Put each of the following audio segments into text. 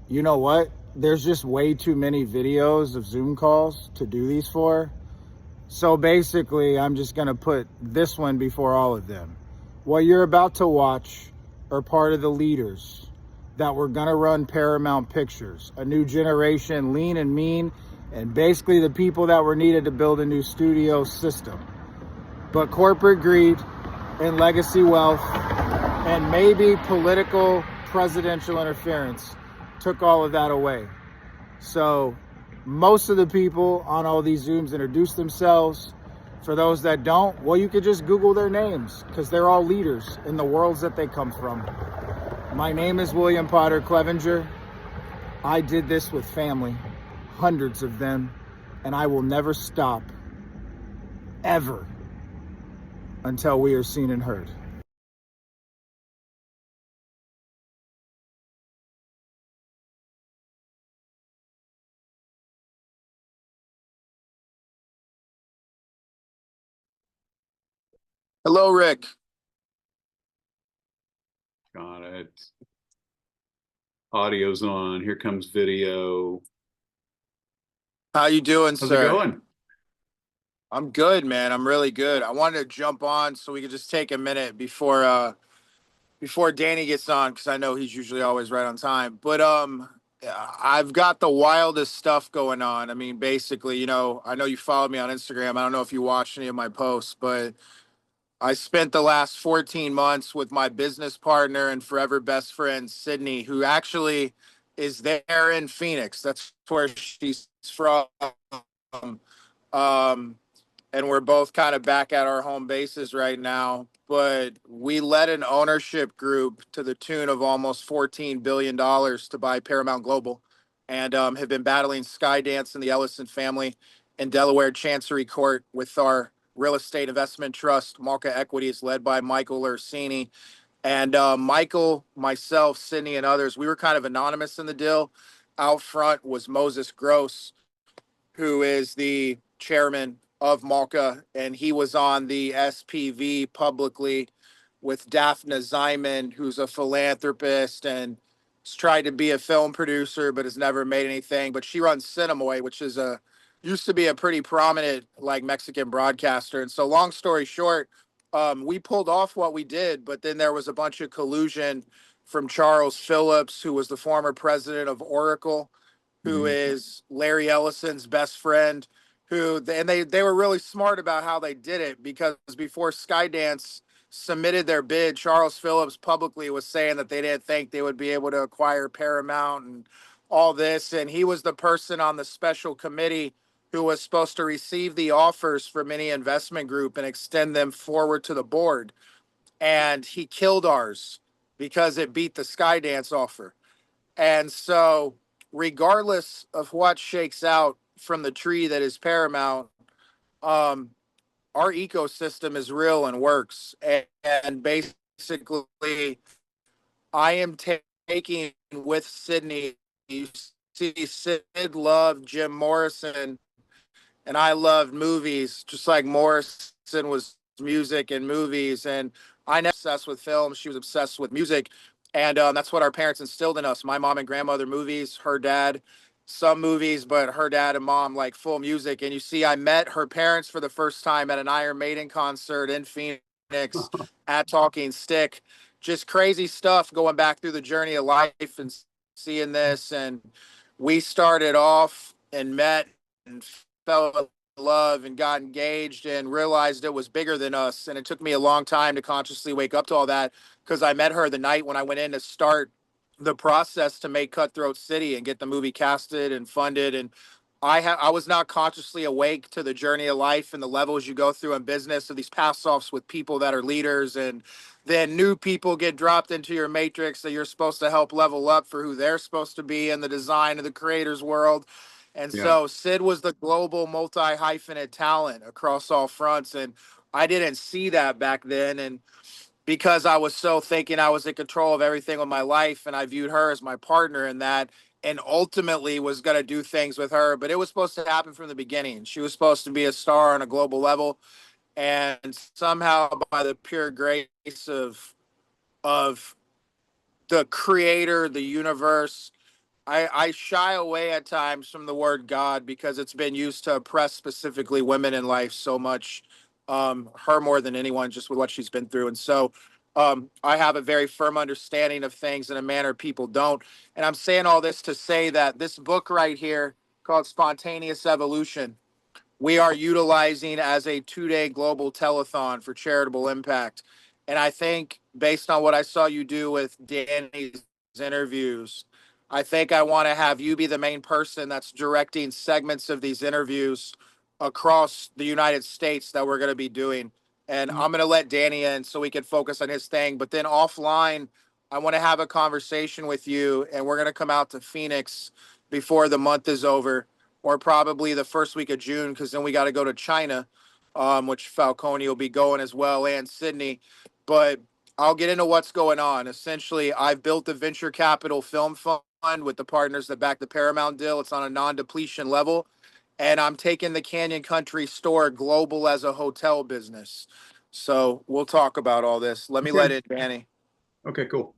You know what? There's just way too many videos of Zoom calls to do these for. So basically, I'm just going to put this one before all of them. What you're about to watch are part of the leaders that were going to run Paramount Pictures, a new generation, lean and mean, and basically the people that were needed to build a new studio system. But corporate greed and legacy wealth and maybe political presidential interference took all of that away. So most of the people on all these Zooms introduce themselves. For those that don't, well, you could just Google their names because they're all leaders in the worlds that they come from. My name is William Potter Clevenger. I did this with family, hundreds of them, and I will never stop, ever, until we are seen and heard. Hello, Rick. Got it. Audio's on. Here comes video. How you doing, How's sir? it going? I'm good, man. I'm really good. I wanted to jump on so we could just take a minute before Danny gets on because I know he's usually always right on time. But I've got the wildest stuff going on. I mean, basically, I know you followed me on Instagram. I don't know if you watched any of my posts, but I spent the last 14 months with my business partner and forever best friend, Sydney, who actually is there in Phoenix. That's where she's from. Um, and we're both kind of back at our home bases right now. But we led an ownership group to the tune of almost $14 billion to buy Paramount Global and have been battling Skydance and the Ellison family in Delaware Chancery Court with our real estate investment trust, Malka Equities, led by Michael Ursini. And Michael, myself, Sydney, and others, we were kind of anonymous in the deal. Out front was Moses Gross, who is the chairman of Malka, and he was on the SPV publicly with Daphne Ziman, who's a philanthropist and has tried to be a film producer, but has never made anything. But she runs Cinemoy, which is used to be a pretty prominent like Mexican broadcaster. And so, long story short, we pulled off what we did, but then there was a bunch of collusion from Charles Phillips, who was the former president of Oracle, who is Larry Ellison's best friend, they were really smart about how they did it because before Skydance submitted their bid, Charles Phillips publicly was saying that they didn't think they would be able to acquire Paramount and all this. And he was the person on the special committee who was supposed to receive the offers from any investment group and extend them forward to the board. And he killed ours because it beat the Skydance offer. And so, regardless of what shakes out from the tree that is Paramount, um, our ecosystem is real and works. And basically, I am taking with Sydney. You see, Sid loved Jim Morrison, and I loved movies, just like Morrison was music and movies. And I never obsessed with film. She was obsessed with music. And that's what our parents instilled in us. My mom and grandmother movies, her dad, some movies, but her dad and mom like full music. And you see, I met her parents for the first time at an Iron Maiden concert in Phoenix at Talking Stick. Just crazy stuff going back through the journey of life and seeing this. And we started off and met and fell in love and got engaged and realized it was bigger than us. And it took me a long time to consciously wake up to all that because I met her the night when I went in to start the process to make Cutthroat City and get the movie casted and funded. And I was not consciously awake to the journey of life and the levels you go through in business of these pass offs with people that are leaders, and then new people get dropped into your matrix that you're supposed to help level up for who they're supposed to be in the design of the creators world. And so Sid was the global multi hyphenate talent across all fronts. And I didn't see that back then. And because I was so thinking I was in control of everything with my life, and I viewed her as my partner in that, and ultimately was going to do things with her. But it was supposed to happen from the beginning. She was supposed to be a star on a global level. And somehow, by the pure grace of the creator, the universe, I shy away at times from the word God because it's been used to oppress specifically women in life so much, her more than anyone, just with what she's been through. And so I have a very firm understanding of things in a manner people don't. And I'm saying all this to say that this book right here called Spontaneous Evolution, we are utilizing as a 2-day global telethon for charitable impact. And I think based on what I saw you do with Danny's interviews, I think I want to have you be the main person that's directing segments of these interviews across the United States that we're going to be doing. And I'm going to let Danny in so we can focus on his thing. But then offline, I want to have a conversation with you, and we're going to come out to Phoenix before the month is over, or probably the first week of June, because then we got to go to China, which Falcone will be going as well, and Sydney. But I'll get into what's going on. Essentially, I've built a venture capital film fund with the partners that back the Paramount deal. It's on a non-depletion level. And I'm taking the Canyon Country store global as a hotel business. So we'll talk about all this. Let me let in Danny. Okay, cool.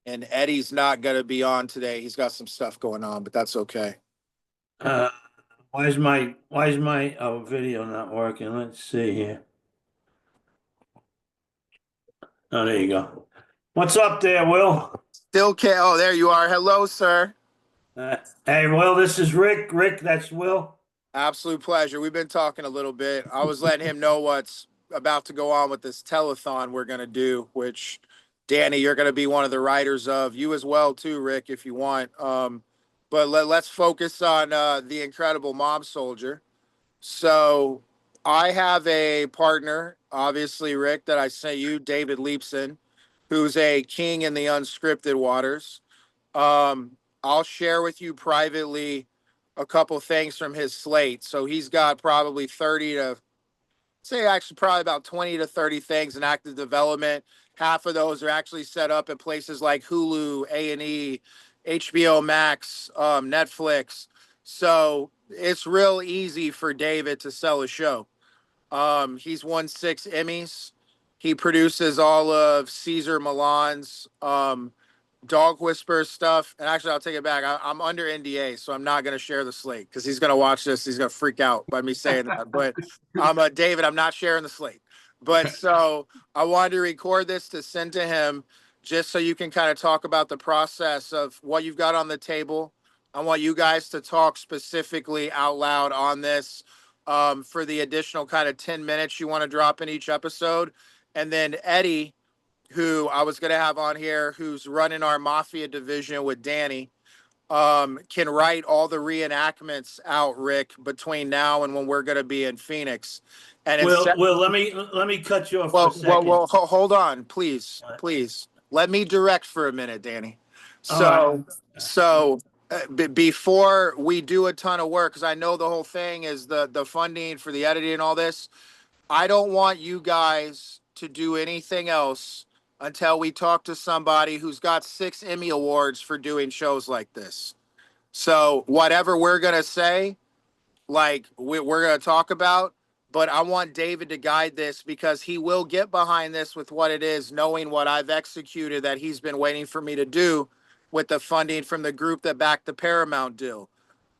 And Eddie's not going to be on today. He's got some stuff going on, but that's okay. Uh, why is my video not working? Let's see here. Oh, there you go. What's up there, Will? Still can't. Oh, there you are. Hello, sir. Hey, Will, this is Rick. Rick, that's Will. Absolute pleasure. We've been talking a little bit. I was letting him know what's about to go on with this telethon we're going to do, which Danny, you're going to be one of the writers of. You as well, too, Rick, if you want. But let's focus on the incredible mob soldier. So I have a partner, obviously, Rick, that I sent you, David Leapson, who's a king in the unscripted waters. I'll share with you privately a couple things from his slate. So he's got probably 30 to say actually probably about 20 to 30 things in active development. Half of those are actually set up at places like Hulu, A&E, HBO Max, Netflix. So it's real easy for David to sell a show. He's won 6 Emmys. He produces all of Caesar Milan's Dog Whisperer stuff. And actually, I'll take it back. I'm under NDA, so I'm not going to share the slate because he's going to watch this. He's going to freak out by me saying that. But David, I'm not sharing the slate. But so I wanted to record this to send to him just so you can kind of talk about the process of what you've got on the table. I want you guys to talk specifically out loud on this for the additional kind of 10 minutes you want to drop in each episode. And then Eddie, who I was going to have on here, who's running our Mafia division with Danny, can write all the reenactments out, Rick, between now and when we're going to be in Phoenix. And Will, let me cut you off for a second. Hold on, please. Let me direct for a minute, Danny. So, before we do a ton of work, because I know the whole thing is the funding for the editing and all this, I don't want you guys to do anything else until we talk to somebody who's got 6 Emmy Awards for doing shows like this. So whatever we're going to say, like we're going to talk about, but I want David to guide this because he will get behind this with what it is, knowing what I've executed that he's been waiting for me to do with the funding from the group that backed the Paramount deal.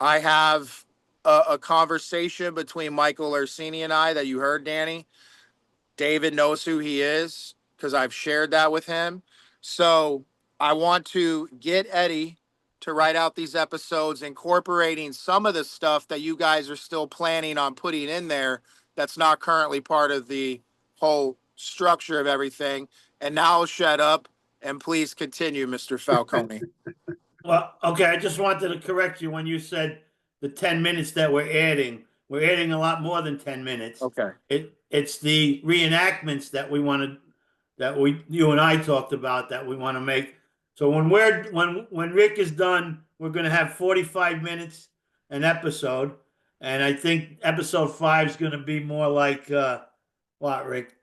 I have a conversation between Michael Orsini and I that you heard, Danny. David knows who he is because I've shared that with him. So I want to get Eddie to write out these episodes, incorporating some of the stuff that you guys are still planning on putting in there that's not currently part of the whole structure of everything. And now I'll shut up and please continue, Mr. Falcone. Well, okay, I just wanted to correct you when you said the 10 minutes that we're adding. We're adding a lot more than 10 minutes. Okay. It's the reenactments that you and I talked about that we want to make. So when Rick is done, we're going to have 45 minutes an episode. And I think episode 5 is going to be more like, what, Rick?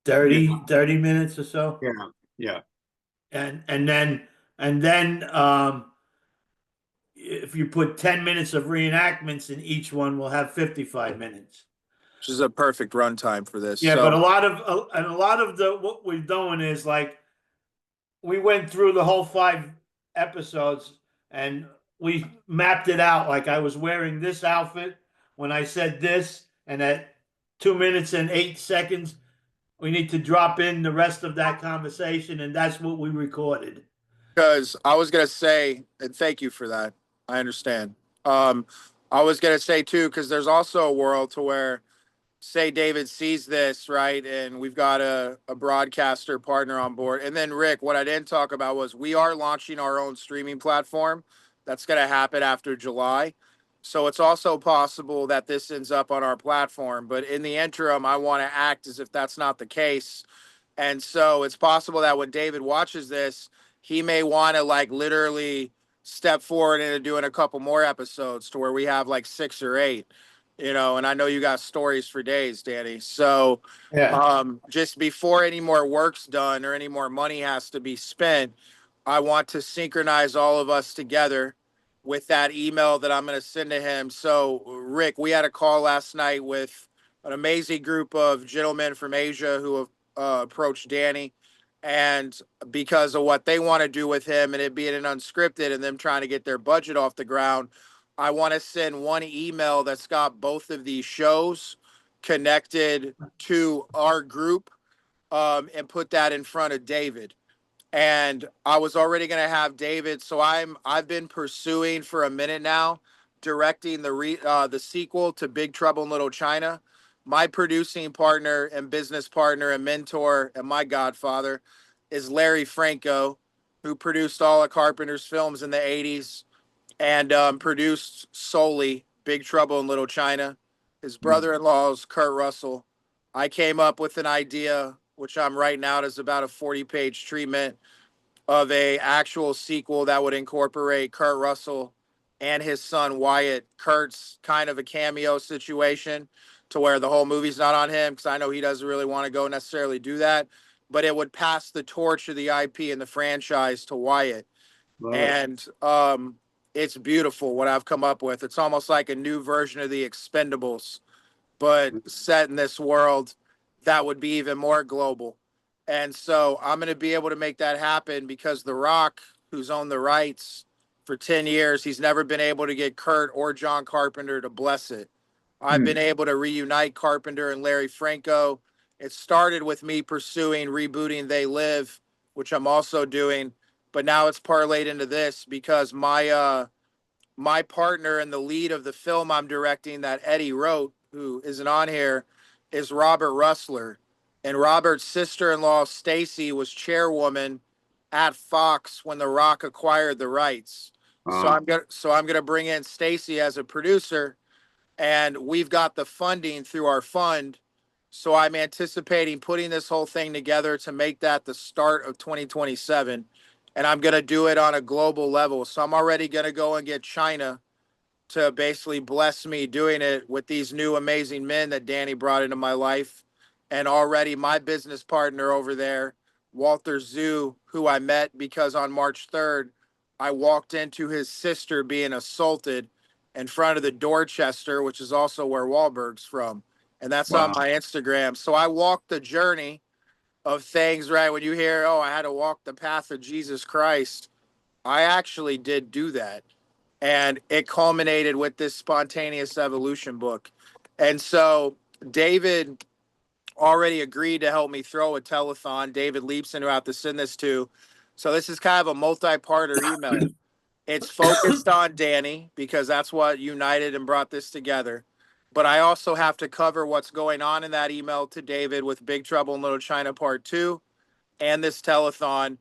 30 minutes or so? Yeah. And then if you put 10 minutes of reenactments in each one, we'll have 55 minutes. which is a perfect runtime for this. Yeah, So but a lot of the what we're doing is like we went through the whole 5 episodes and we mapped it out. Like I was wearing this outfit when I said this, and at 2 minutes and 8 seconds, we need to drop in the rest of that conversation, and that's what we recorded. because I was gonna say, and thank you for that. I understand. Um, I was gonna say too, because there's also a world to where, say David sees this, right, and we've got a broadcaster partner on board. And then Rick, what I didn't talk about was we are launching our own streaming platform. That's gonna happen after July. So it's also possible that this ends up on our platform. But in the interim, I want to act as if that's not the case. And so it's possible that when David watches this, he may want to like literally step forward into doing a couple more episodes to where we have like 6 or 8, and I know you got stories for days, Danny. So Yeah. just before any more work's done or any more money has to be spent, I want to synchronize all of us together with that email that I'm going to send to him. So Rick, we had a call last night with an amazing group of gentlemen from Asia who have approached Danny, and because of what they want to do with him and it being an unscripted and them trying to get their budget off the ground, I want to send one email that's got both of these shows connected to our group, and put that in front of David. And I was already going to have David, so I've been pursuing for a minute now, directing the sequel to Big Trouble in Little China. My producing partner and business partner and mentor and my godfather is Larry Franco, who produced all of Carpenter's films in the '80s and produced solely Big Trouble in Little China. His brother-in-law is Kurt Russell. I came up with an idea, which I'm writing out as about a 40-page treatment of a actual sequel that would incorporate Kurt Russell and his son Wyatt. Kurt's kind of a cameo situation to where the whole movie's not on him, because I know he doesn't really want to go necessarily do that, but it would pass the torch of the IP and the franchise to Wyatt. And it's beautiful what I've come up with. It's almost like a new version of the Expendables, but set in this world that would be even more global. And so I'm going to be able to make that happen because The Rock, who's owned the rights for 10 years, he's never been able to get Kurt or John Carpenter to bless it. I've been able to reunite Carpenter and Larry Franco. It started with me pursuing rebooting They Live, which I'm also doing, but now it's parlayed into this because my partner and the lead of the film I'm directing that Eddie wrote, who isn't on here, is Robert Russler. And Robert's sister-in-law, Stacy, was chairwoman at Fox when The Rock acquired the rights. So I'm gonna bring in Stacy as a producer, and we've got the funding through our fund. So I'm anticipating putting this whole thing together to make that the start of 2027. And I'm going to do it on a global level. So I'm already going to go and get China to basically bless me doing it with these new amazing men that Danny brought into my life. And already my business partner over there, Walter Zhu, who I met because on March 3rd, I walked into his sister being assaulted in front of the Dorchester, which is also where Wahlberg's from. And that's on my Instagram. So I walked the journey of things, right? When you hear, oh, I had to walk the path of Jesus Christ, I actually did do that. And it culminated with this spontaneous evolution book. And so David already agreed to help me throw a telethon. David Leapson, who I have to send this to. So this is kind of a multi-parter email. It's focused on Danny because that's what united and brought this together. But I also have to cover what's going on in that email to David with Big Trouble in Little China Part 2 and this telethon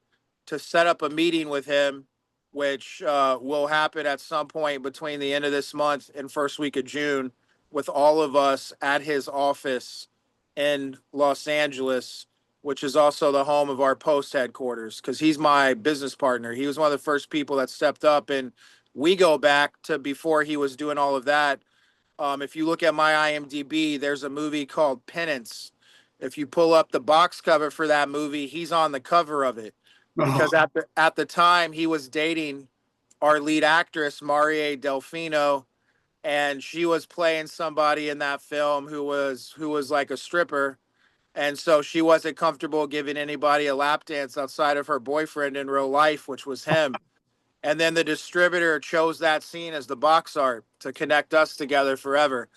to set up a meeting with him, which will happen at some point between the end of this month and first week of June with all of us at his office in Los Angeles, which is also the home of our post headquarters, because he's my business partner. He was one of the first people that stepped up, and we go back to before he was doing all of that. If you look at my IMDb, there's a movie called Penance. If you pull up the box cover for that movie, he's on the cover of it because at the time he was dating our lead actress, Marie Delfino, and she was playing somebody in that film who was like a stripper, and so she wasn't comfortable giving anybody a lap dance outside of her boyfriend in real life, which was him. And then the distributor chose that scene as the box art to connect us together forever.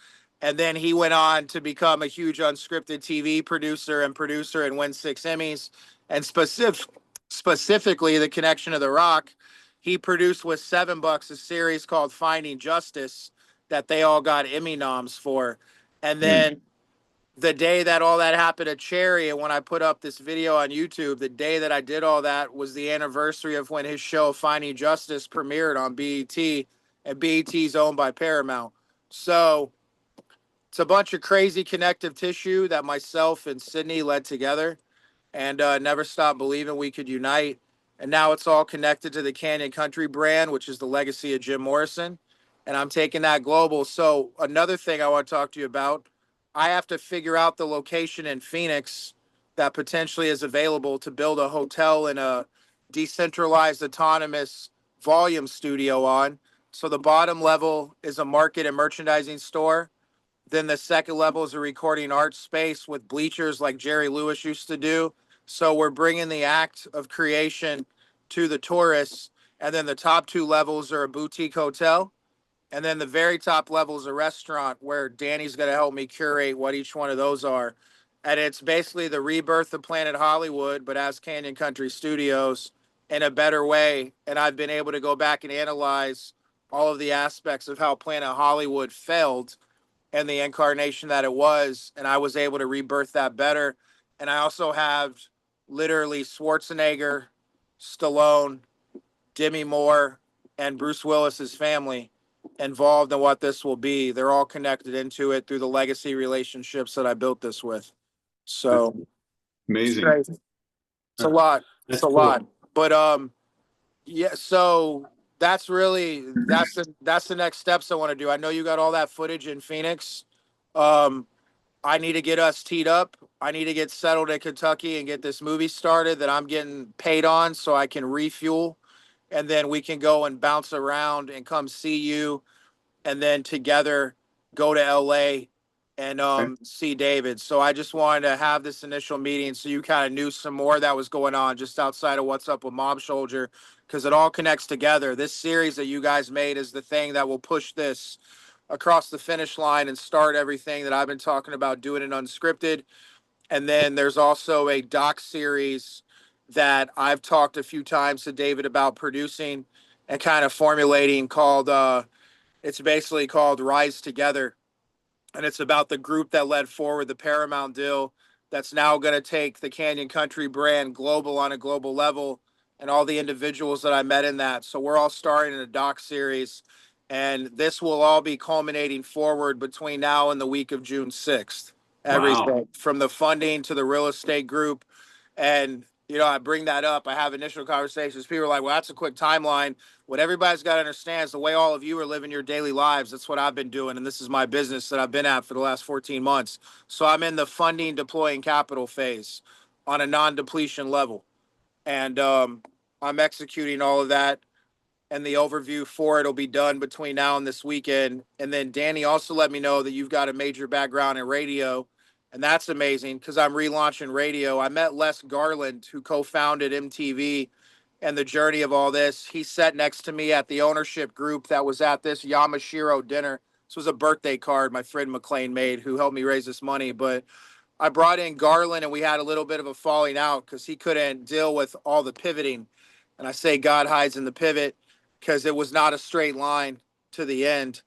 And then he went on to become a huge unscripted TV producer and win 6 Emmys. And specifically, the connection of The Rock, he produced with $7 a series called Finding Justice that they all got Emmy noms for. And then the day that all that happened at Cherry, and when I put up this video on YouTube, the day that I did all that was the anniversary of when his show Finding Justice premiered on BET, and BET's owned by Paramount. So it's a bunch of crazy connective tissue that myself and Sydney led together, and never stopped believing we could unite. And now it's all connected to the Canyon Country brand, which is the legacy of Jim Morrison. And I'm taking that global. So another thing I want to talk to you about, I have to figure out the location in Phoenix that potentially is available to build a hotel and a decentralized autonomous volume studio on. So the bottom level is a market and merchandising store. Then the second level is a recording art space with bleachers like Jerry Lewis used to do. So we're bringing the act of creation to the tourists. And then the top two levels are a boutique hotel. And then the very top level is a restaurant where Danny's going to help me curate what each one of those are. And it's basically the rebirth of Planet Hollywood, but as Canyon Country Studios in a better way. And I've been able to go back and analyze all of the aspects of how Planet Hollywood failed and the incarnation that it was. And I was able to rebirth that better. And I also have literally Schwarzenegger, Stallone, Demi Moore, and Bruce Willis's family involved in what this will be. They're all connected into it through the legacy relationships that I built this with. So Amazing. it's crazy. It's a lot. That's It's a cool. lot. But yeah, so that's the next steps I want to do. I know you got all that footage in Phoenix. I need to get us teed up. I need to get settled in Kentucky and get this movie started that I'm getting paid on so I can refuel. And then we can go and bounce around and come see you. And then together go to LA and see David. So I just wanted to have this initial meeting so you kind of knew some more that was going on just outside of what's up with Mob Soldier, because it all connects together. This series that you guys made is the thing that will push this across the finish line and start everything that I've been talking about doing it unscripted. And then there's also a doc series that I've talked a few times to David about producing and kind of formulating called it's basically called Rise Together. And it's about the group that led forward the Paramount deal that's now going to take the Canyon Country brand global on a global level, and all the individuals that I met in that. So we're all starting in a doc series, and this will all be culminating forward between now and the week of June 6th. Everything from the funding to the real estate group. And, I bring that up. I have initial conversations. People are like, well, that's a quick timeline. What everybody's got to understand is the way all of you are living your daily lives. That's what I've been doing. And this is my business that I've been at for the last 14 months. So I'm in the funding, deploying capital phase on a non-depletion level. And I'm executing all of that. And the overview for it will be done between now and this weekend. And then Danny also let me know that you've got a major background in radio. And that's amazing because I'm relaunching radio. I met Les Garland, who co-founded MTV, and the journey of all this. He sat next to me at the ownership group that was at this Yamashiro dinner. This was a birthday card my friend McLean made, who helped me raise this money. But I brought in Garland and we had a little bit of a falling out because he couldn't deal with all the pivoting. And I say God hides in the pivot because it was not a straight line to the end.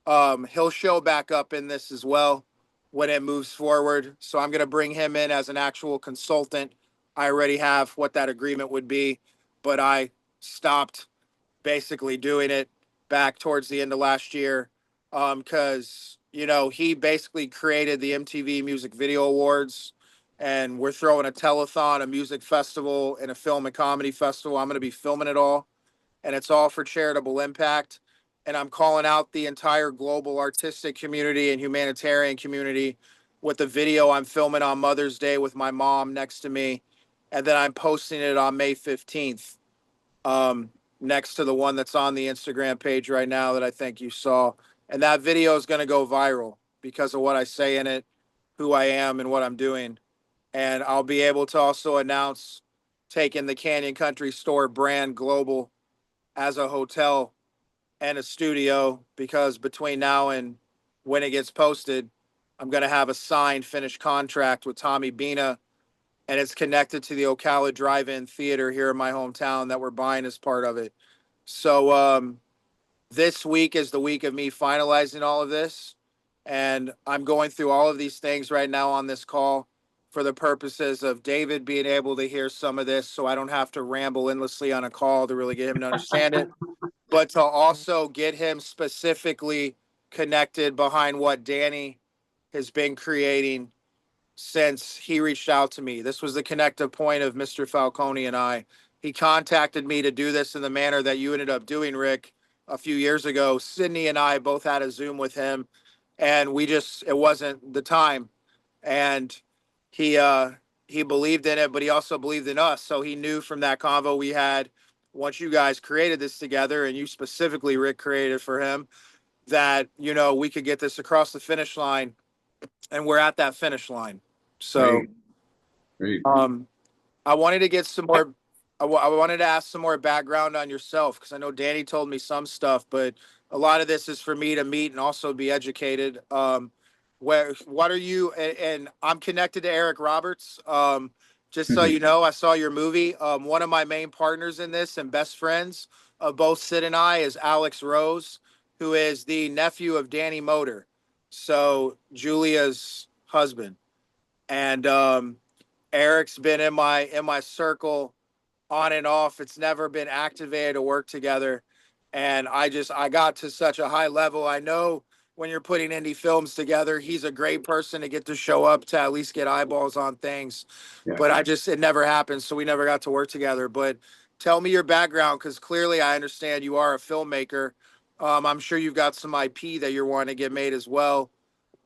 He'll show back up in this as well when it moves forward. So I'm going to bring him in as an actual consultant. I already have what that agreement would be, but I stopped basically doing it back towards the end of last year because, he basically created the MTV Music Video Awards, and we're throwing a telethon, a music festival, and a film and comedy festival. I'm going to be filming it all, and it's all for charitable impact. And I'm calling out the entire global artistic community and humanitarian community with the video I'm filming on Mother's Day with my mom next to me. And then I'm posting it on May 15th, next to the one that's on the Instagram page right now that I think you saw. And that video is going to go viral because of what I say in it, who I am, and what I'm doing. And I'll be able to also announce taking the Canyon Country Store brand global as a hotel and a studio, because between now and when it gets posted, I'm going to have a signed, finished contract with Tommy Bina, and it's connected to the Ocala Drive-In Theater here in my hometown that we're buying as part of it. So this week is the week of me finalizing all of this, and I'm going through all of these things right now on this call for the purposes of David being able to hear some of this, so I don't have to ramble endlessly on a call to really get him to understand it, but to also get him specifically connected behind what Danny has been creating since he reached out to me. This was the connective point of Mr. Falcone and I. He contacted me to do this in the manner that you ended up doing, Rick, a few years ago. Sydney and I both had a Zoom with him, and it wasn't the time. And he believed in it, but he also believed in us. So he knew from that convo we had, once you guys created this together, and you specifically, Rick, created for him, that, we could get this across the finish line, and we're at that finish line. So, Great. I wanted to get some more. I wanted to ask some more background on yourself, because I know Danny told me some stuff, but a lot of this is for me to meet and also be educated. What are you? And I'm connected to Eric Roberts. Just so you know, I saw your movie. One of my main partners in this and best friends of both Sid and I is Alex Rose, who is the nephew of Danny Motor, so Julia's husband. And Eric's been in my circle on and off. It's never been activated to work together. And I got to such a high level. I know when you're putting indie films together, he's a great person to get to show up to at least get eyeballs on things. Yeah. But it never happened. So we never got to work together. But tell me your background, because clearly I understand you are a filmmaker. I'm sure you've got some IP that you're wanting to get made as well.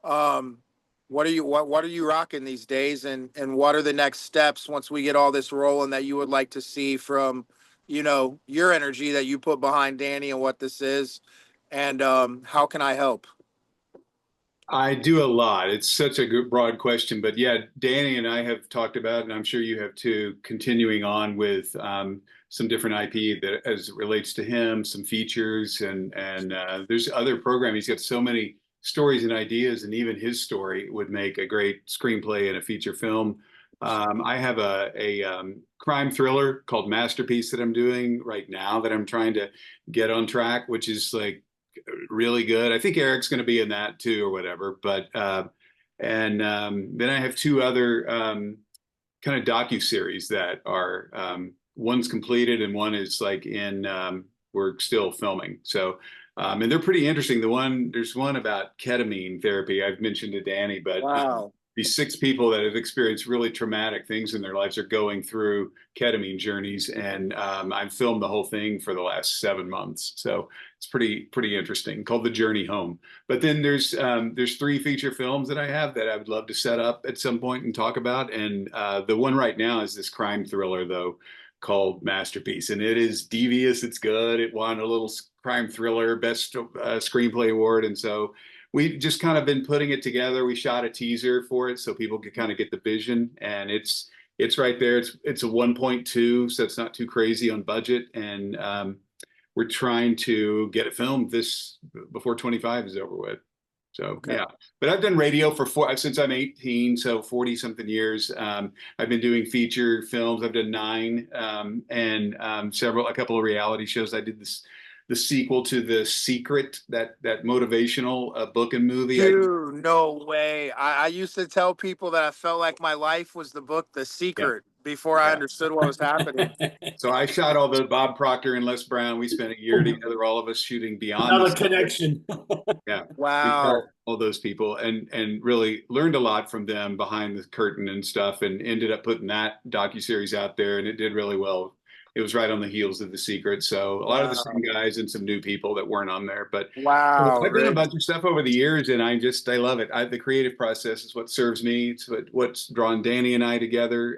What are you rocking these days, and what are the next steps once we get all this rolling that you would like to see from, your energy that you put behind Danny and what this is, and how can I help? I do a lot. It's such a good, broad question, but yeah, Danny and I have talked about, and I'm sure you have too, continuing on with some different IP that as it relates to him, some features, and there's other programming. He's got so many stories and ideas, and even his story would make a great screenplay and a feature film. I have a crime thriller called Masterpiece that I'm doing right now that I'm trying to get on track, which is like really good. I think Eric's going to be in that too, or whatever. But then I have two other kind of docu-series that are one's completed and one is like we're still filming. So and they're pretty interesting. There's one about ketamine therapy I've mentioned to Danny, but Wow. These 6 people that have experienced really traumatic things in their lives are going through ketamine journeys, and I've filmed the whole thing for the last 7 months. So it's pretty interesting, called The Journey Home. But then there's 3 feature films that I have that I would love to set up at some point and talk about. And the one right now is this crime thriller, though, called Masterpiece, and it is devious. It's good. It won a little crime thriller best screenplay award, and so we just kind of been putting it together. We shot a teaser for it so people could kind of get the vision, and it's right there. It's a 1.2, so it's not too crazy on budget, and we're trying to get it filmed before 25 is over with. So okay. Yeah, but I've done radio since I'm 18, so 40 something years. I've been doing feature films. I've done 9 and a couple of reality shows. I did the sequel to The Secret, that motivational book and movie. Dude, no way. I used to tell people that I felt like my life was the book The Secret before I understood what was happening. So I shot all the Bob Proctor and Les Brown. We spent a year together, all of us shooting Beyond. Another connection. Yeah. Wow. All those people, and really learned a lot from them behind the curtain and stuff, and ended up putting that docuseries out there, and it did really well. It was right on the heels of The Secret. So a lot of the same guys and some new people that weren't on there. But wow, I've done a bunch of stuff over the years, and I love it. The creative process is what serves me. It's what's drawn Danny and I together.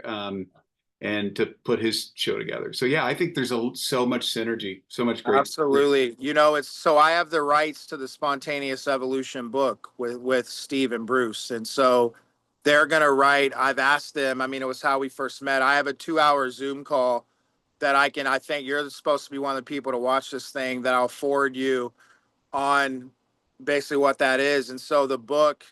and to put his show together. So yeah, I think there's so much synergy, so much great. Absolutely. You know, it's so I have the rights to the Spontaneous Evolution book with Steve and Bruce. And so they're going to write. I've asked them, I mean, it was how we first met. I have a 2-hour Zoom call that I think you're supposed to be one of the people to watch this thing, that I'll forward you on basically what that is. And so the book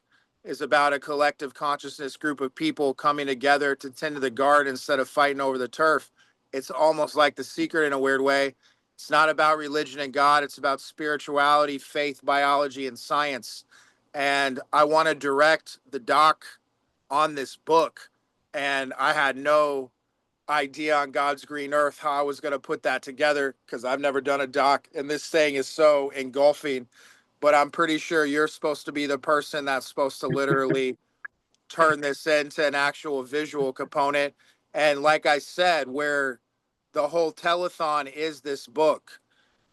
is about a collective consciousness group of people coming together to tend to the garden instead of fighting over the turf. It's almost like The Secret in a weird way. It's not about religion and God. It's about spirituality, faith, biology, and science. And I want to direct the doc on this book. And I had no idea on God's green earth how I was going to put that together, because I've never done a doc. And this thing is so engulfing. But I'm pretty sure you're supposed to be the person that's supposed to literally turn this into an actual visual component. And like I said, where the whole telethon is this book.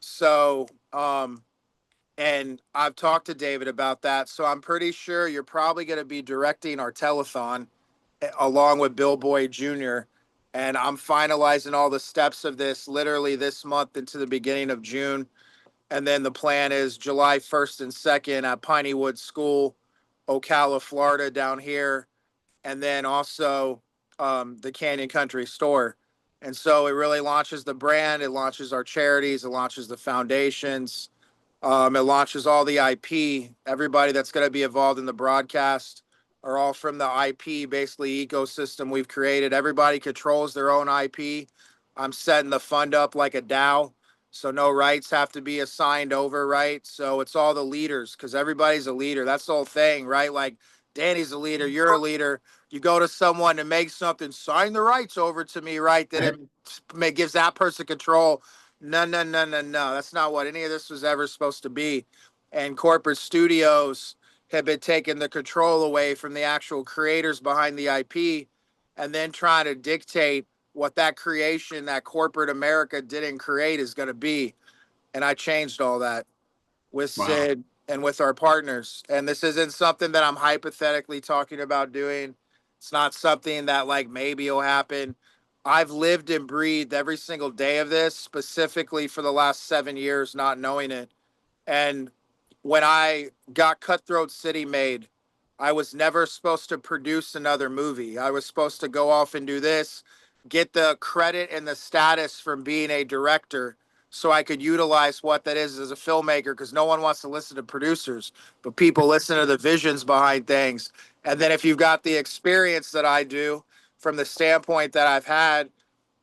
So, and I've talked to David about that. So I'm pretty sure you're probably going to be directing our telethon along with Bill Boyd Jr. And I'm finalizing all the steps of this literally this month into the beginning of June. And then the plan is July 1st and 2nd at Pineywood School, Ocala, Florida, down here. And then also the Canyon Country Store. And so it really launches the brand. It launches our charities. It launches the foundations. It launches all the IP. Everybody that's going to be involved in the broadcast are all from the IP, basically, ecosystem we've created. Everybody controls their own IP. I'm setting the fund up like a DAO, so no rights have to be assigned over, right? So it's all the leaders, because everybody's a leader. That's the whole thing, right? Like, Danny's a leader, you're a leader. You go to someone to make something, sign the rights over to me, right? That it gives that person control. No, no, no, no, no. That's not what any of this was ever supposed to be. And corporate studios have been taking the control away from the actual creators behind the IP, and then trying to dictate what that creation that corporate America didn't create is going to be. And I changed all that with Sid and with our partners. And this isn't something that I'm hypothetically talking about doing. It's not something that like maybe will happen. I've lived and breathed every single day of this, specifically for the last 7 years, not knowing it. And when I got Cutthroat City made, I was never supposed to produce another movie. I was supposed to go off and do this, get the credit and the status from being a director, so I could utilize what that is as a filmmaker, because no one wants to listen to producers, but people listen to the visions behind things. And then if you've got the experience that I do from the standpoint that I've had,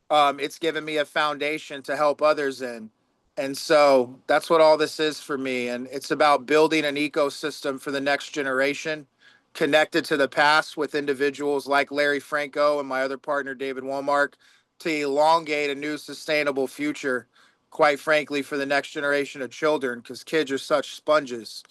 it's given me a foundation to help others in. And so that's what all this is for me. And it's about building an ecosystem for the next generation, connected to the past with individuals like Larry Franco and my other partner, David Walmark, to elongate a new sustainable future, quite frankly, for the next generation of children, because kids are such sponges.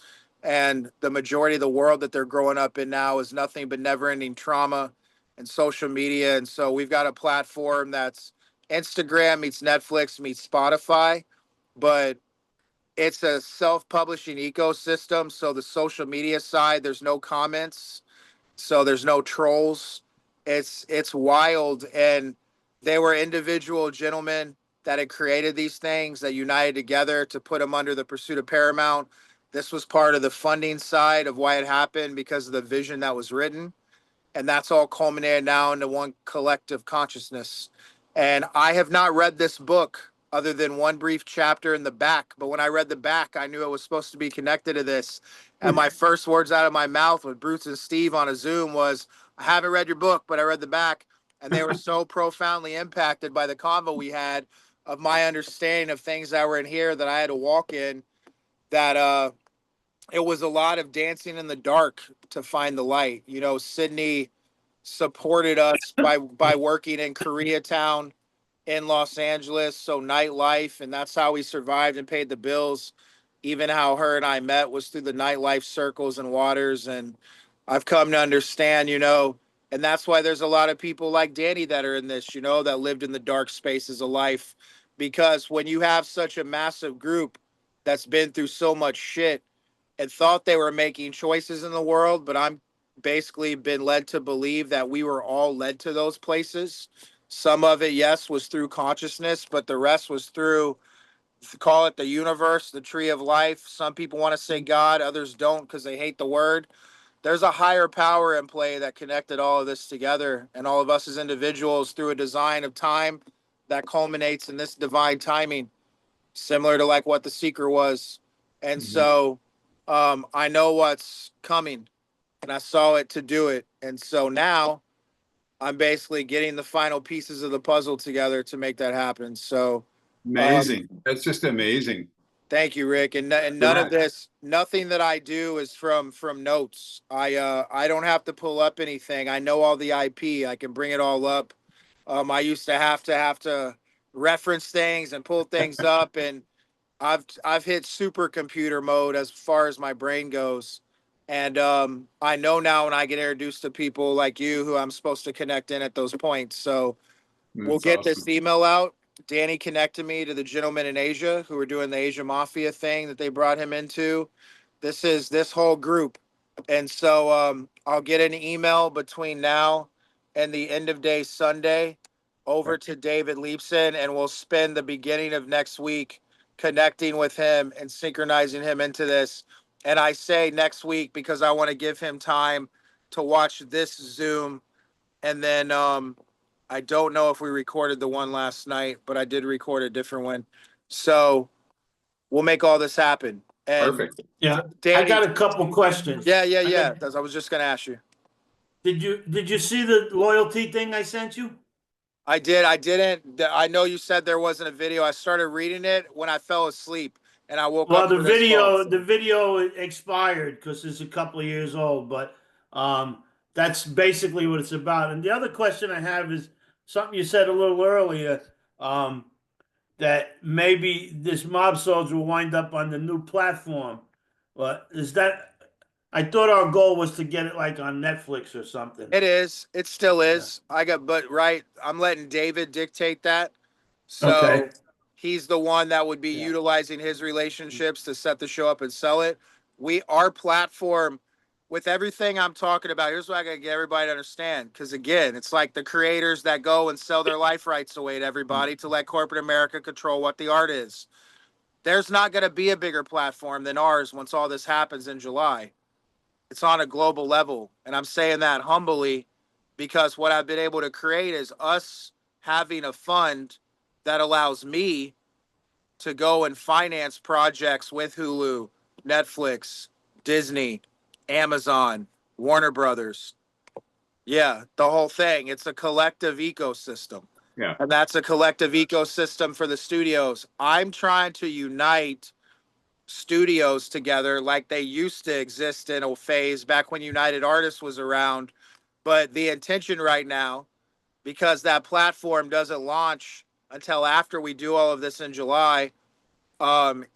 And the majority of the world that they're growing up in now is nothing but never ending trauma and social media. And so we've got a platform that's Instagram meets Netflix meets Spotify, but it's a self-publishing ecosystem. So the social media side, there's no comments, so there's no trolls. It's wild. And they were individual gentlemen that had created these things that united together to put them under the pursuit of Paramount. This was part of the funding side of why it happened, because of the vision that was written. And that's all culminated now into one collective consciousness. And I have not read this book other than one brief chapter in the back. But when I read the back, I knew it was supposed to be connected to this. And my first words out of my mouth with Bruce and Steve on a Zoom was, I haven't read your book, but I read the back. And they were so profoundly impacted by the convo we had of my understanding of things that were in here that I had to walk in, that it was a lot of dancing in the dark to find the light. You know, Sydney supported us by working in Koreatown in Los Angeles, so nightlife, and that's how we survived and paid the bills. Even how her and I met was through the nightlife circles and waters. And I've come to understand, you know, and that's why there's a lot of people like Danny that are in this, you know, that lived in the dark spaces of life. Because when you have such a massive group that's been through so much shit and thought they were making choices in the world, but I'm basically been led to believe that we were all led to those places. Some of it, yes, was through consciousness, but the rest was through, call it the universe, the tree of life. Some people want to say God, others don't because they hate the word. There's a higher power in play that connected all of this together, and all of us as individuals through a design of time that culminates in this divine timing, similar to like what the Seeker was. And so I know what's coming, and I saw it to do it. And so now I'm basically getting the final pieces of the puzzle together to make that happen. So Amazing. That's just amazing. thank you, Rick. And none of this, nothing that I do is from notes. I don't have to pull up anything. I know all the IP. I can bring it all up. I used to have to reference things and pull things up, and I've hit supercomputer mode as far as my brain goes. And I know now when I get introduced to people like you who I'm supposed to connect in at those points. So we'll That's get awesome. this email out. Danny connected me to the gentleman in Asia who were doing the Asia Mafia thing that they brought him into. This is this whole group. And so I'll get an email between now and the end of day Sunday over to David Leapson, and we'll spend the beginning of next week connecting with him and synchronizing him into this. And I say next week because I want to give him time to watch this Zoom. And then I don't know if we recorded the one last night, but I did record a different one. So we'll make all this happen. And Perfect. Yeah, Danny, I got a couple questions. yeah. That's, I was just gonna ask you. Did you see the loyalty thing I sent you? I did. I didn't. I know you said there wasn't a video. I started reading it when I fell asleep, and I woke Well, up. For this call. the video expired because it's a couple of years old, but that's basically what it's about. And the other question I have is something you said a little earlier, that maybe this mob soldier will wind up on the new platform. But is that? I thought our goal was to get it like on Netflix or something. It is. It still is. I got, but right. I'm letting David dictate that. So Okay. he's the one that would be utilizing his relationships to set the show up and sell it. Our platform, with everything I'm talking about, here's what I gotta get everybody to understand. Because again, it's like the creators that go and sell their life rights away to everybody to let corporate America control what the art is. There's not gonna be a bigger platform than ours once all this happens in July. It's on a global level. And I'm saying that humbly because what I've been able to create is us having a fund that allows me to go and finance projects with Hulu, Netflix, Disney, Amazon, Warner Brothers. Yeah, the whole thing. It's a collective ecosystem. Yeah. And that's a collective ecosystem for the studios. I'm trying to unite studios together like they used to exist in a phase back when United Artists was around. But the intention right now, because that platform doesn't launch until after we do all of this in July,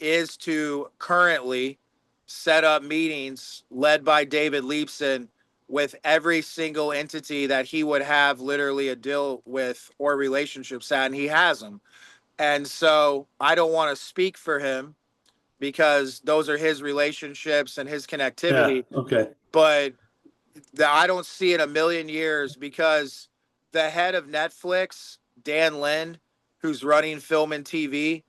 is to currently set up meetings led by David Leapson with every single entity that he would have literally a deal with or relationships at, and he has them. And so I don't want to speak for him because those are his relationships and his connectivity. Yeah. Okay. But I don't see in a million years because the head of Netflix, Dan Lin, who's running film and TV,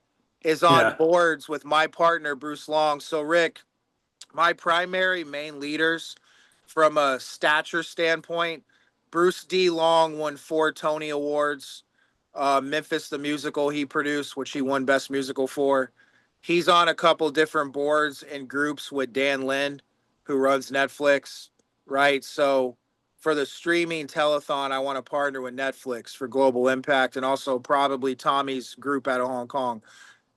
is on boards with my partner, Bruce Long. So, Rick, my primary main leaders from a stature standpoint, Bruce D. Long won 4 Tony Awards. Memphis the Musical he produced, which he won Best Musical for. He's on a couple different boards and groups with Dan Lin, who runs Netflix, right? So for the streaming telethon, I want to partner with Netflix for global impact and also probably Tommy's group out of Hong Kong.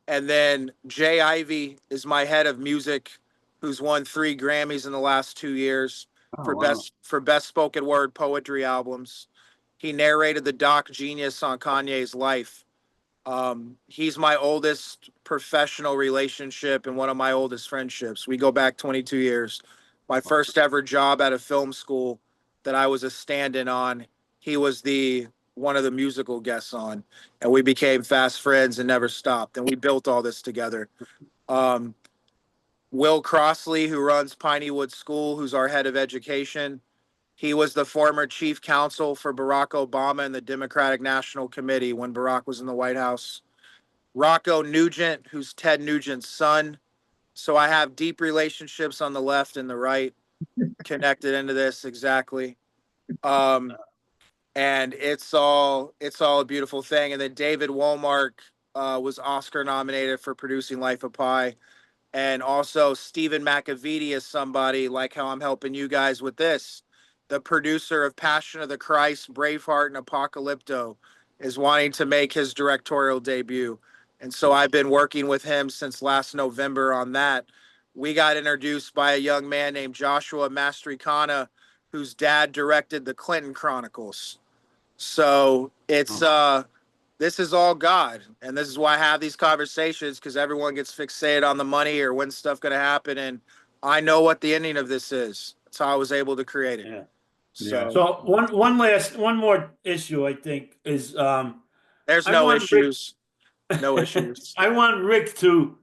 And then Jay Ivey is my head of music, who's won 3 Grammys in the last 2 years for best spoken word poetry albums. He narrated the doc Genius on Kanye's life. He's my oldest professional relationship and one of my oldest friendships. We go back 22 years. My first ever job at a film school that I was a stand-in on, he was one of the musical guests on, and we became fast friends and never stopped. And we built all this together. Will Crossley, who runs Pineywood School, who's our head of education, He was the former chief counsel for Barack Obama and the Democratic National Committee when Barack was in the White House. Rocco Nugent, who's Ted Nugent's son. So I have deep relationships on the left and the right connected into this, exactly. And it's all a beautiful thing. And then David Womark was Oscar nominated for producing Life of Pi. And also Stephen McAveety is somebody, like how I'm helping you guys with this. The producer of Passion of the Christ, Braveheart, and Apocalypto is wanting to make his directorial debut. And so I've been working with him since last November on that. We got introduced by a young man named Joshua Mastricana, whose dad directed the Clinton Chronicles. So it's this is all God, and this is why I have these conversations, because everyone gets fixated on the money or when stuff going to happen, and I know what the ending of this is. That's how I was able to create it. Yeah. So, So one more issue I think is there's I no want Rick- issues. No issues. I want Rick to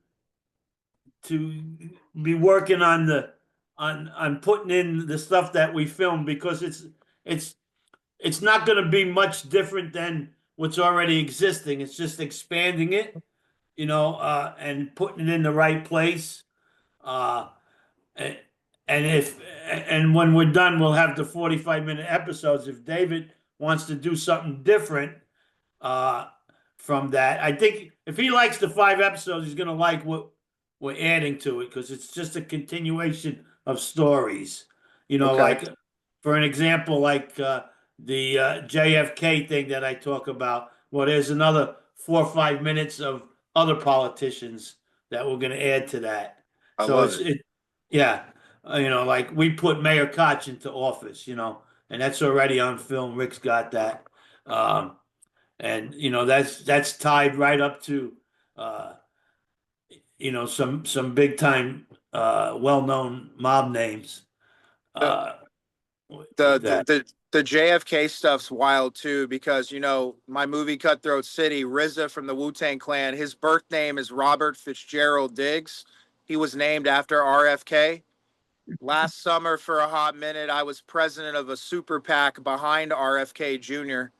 be working on on putting in the stuff that we film, because it's not going to be much different than what's already existing. It's just expanding it, and putting it in the right place. Uh, and and when we're done, we'll have the 45-minute episodes. If David wants to do something different from that, I think if he likes the 5 episodes, he's going to like what we're adding to it, because it's just a continuation of stories. Okay. Like, for an example, like the JFK thing that I talk about. Well, there's another 4 or 5 minutes of other politicians that we're going to add to that. I So love it. yeah, like we put Mayor Koch into office, and that's already on film. Rick's got that, and that's tied right up to some big time well-known mob names. The JFK stuff's wild too, because my movie Cutthroat City, RZA from the Wu-Tang Clan, his birth name is Robert Fitzgerald Diggs. He was named after RFK. Last summer, for a hot minute, I was president of a super PAC behind RFK Jr.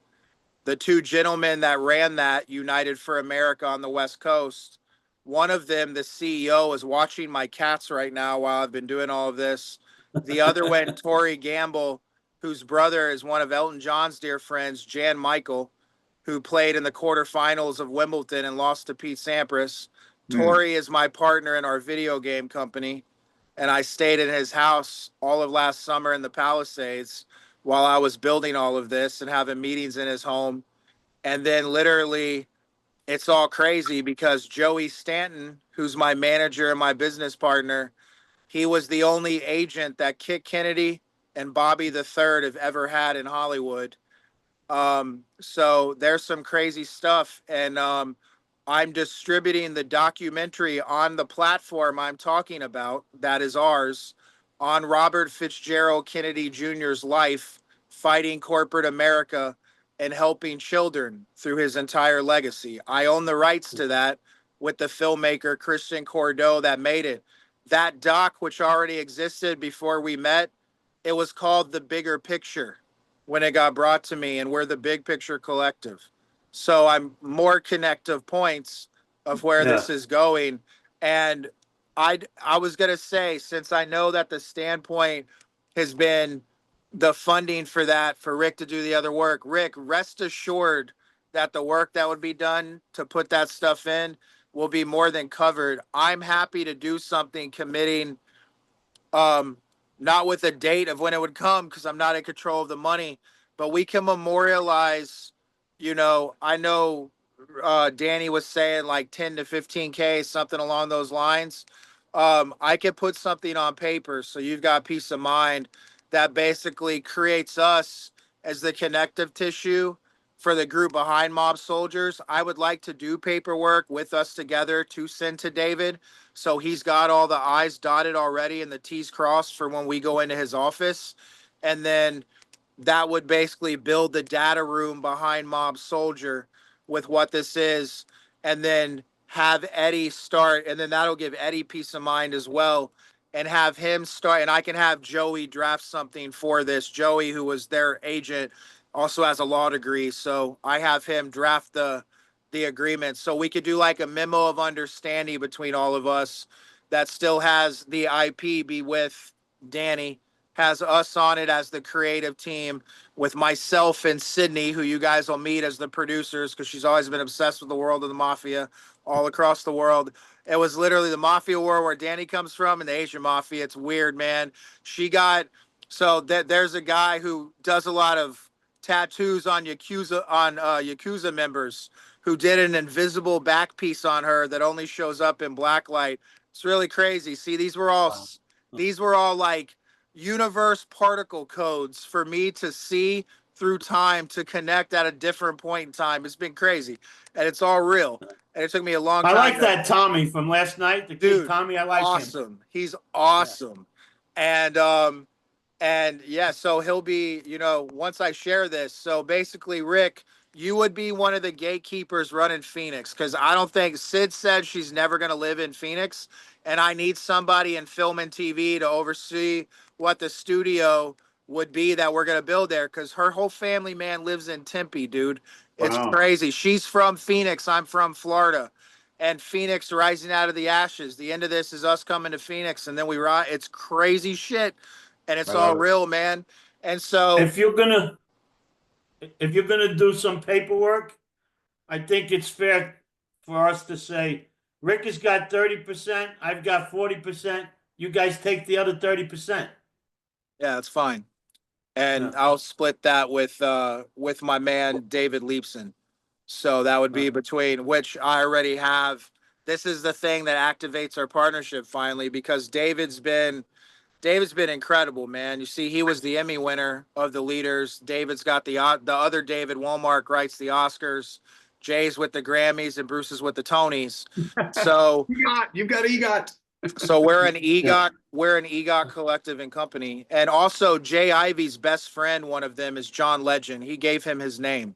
The 2 gentlemen that ran that, United for America on the West Coast, one of them, the CEO, is watching my cats right now while I've been doing all of this. The other one, Tory Gamble, whose brother is one of Elton John's dear friends, Jan Michael, who played in the quarterfinals of Wimbledon and lost to Pete Sampras. Tory is my partner in our video game company, and I stayed in his house all of last summer in the Palisades while I was building all of this and having meetings in his home. And then literally, it's all crazy because Joey Stanton, who's my manager and my business partner, he was the only agent that Kit Kennedy and Bobby the Third have ever had in Hollywood. So there's some crazy stuff. And I'm distributing the documentary on the platform I'm talking about, that is ours, on Robert Fitzgerald Kennedy Jr.'s life, fighting corporate America and helping children through his entire legacy. I own the rights to that with the filmmaker Christian Cordeau that made it. That doc, which already existed before we met, it was called The Bigger Picture when it got brought to me, and we're the Big Picture Collective. So I'm more connective points of where this is going. And I was going to say, since I know that the standpoint has been the funding for that, for Rick to do the other work, Rick, rest assured that the work that would be done to put that stuff in will be more than covered. I'm happy to do something committing, not with a date of when it would come, because I'm not in control of the money, but we can memorialize, I know Danny was saying like 10 to 15K, something along those lines. I could put something on paper so you've got peace of mind that basically creates us as the connective tissue for the group behind Mob Soldiers. I would like to do paperwork with us together to send to David, so he's got all the I's dotted already and the T's crossed for when we go into his office. And then that would basically build the data room behind Mob Soldier with what this is, and then have Eddie start, and then that'll give Eddie peace of mind as well. and have him start, and I can have Joey draft something for this. Joey, who was their agent, also has a law degree, so I have him draft the agreement, so we could do like a memo of understanding between all of us that still has the IP be with Danny, has us on it as the creative team, with myself and Sydney, who you guys will meet as the producers, because she's always been obsessed with the world of the mafia all across the world. It was literally the mafia world where Danny comes from and the Asian mafia. It's weird, man. She got, so that there's a guy who does a lot of tattoos on Yakuza members, who did an invisible back piece on her that only shows up in black light. It's really crazy. See, these were all like universe particle codes for me to see through time, to connect at a different point in time. It's been crazy, and it's all real. And it took me a long I time. like that Tommy from last night. The kid Dude, Tommy, I like him. awesome. He's awesome. And yeah, so he'll be, once I share this. So basically, Rick, you would be one of the gatekeepers running Phoenix, because I don't think, Sid said she's never going to live in Phoenix, and I need somebody in film and TV to oversee what the studio would be that we're going to build there, because her whole family, man, lives in Tempe, dude. It's Wow. crazy. She's from Phoenix. I'm from Florida. And Phoenix rising out of the ashes. The end of this is us coming to Phoenix, and then we ride. It's crazy shit, and it's all real, man. And so, If you're gonna do some paperwork, I think it's fair for us to say Rick has got 30%, I've got 40%. You guys take the other 30%. yeah, it's fine. And Yeah. I'll split that with my man David Leapson. So that would be between, which I already have. This is the thing that activates our partnership finally, because David's been incredible, man. You see, he was the Emmy winner of The Leaders. David's got the other David Womark writes the Oscars. Jay's with the Grammys and Bruce is with the Tonys. So You've got EGOT. so we're an EGOT collective and company. And also Jay Ivy's best friend, one of them, is John Legend. He gave him his name.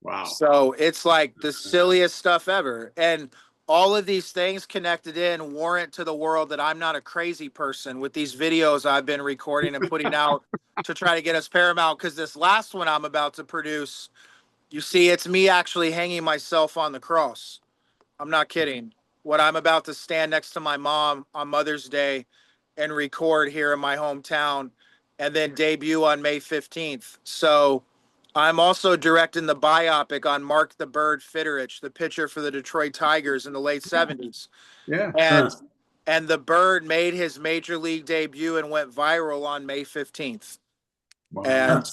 Wow. So it's like the silliest stuff ever. And all of these things connected in warrant to the world that I'm not a crazy person with these videos I've been recording and putting out to try to get us Paramount. Because this last one I'm about to produce, you see, it's me actually hanging myself on the cross. I'm not kidding. What I'm about to stand next to my mom on Mother's Day and record here in my hometown, and then debut on May 15th. So I'm also directing the biopic on Mark the Bird Fitterich, the pitcher for the Detroit Tigers in the late 70s. Yeah. And the Bird made his major league debut and went viral on May 15th. Wow. And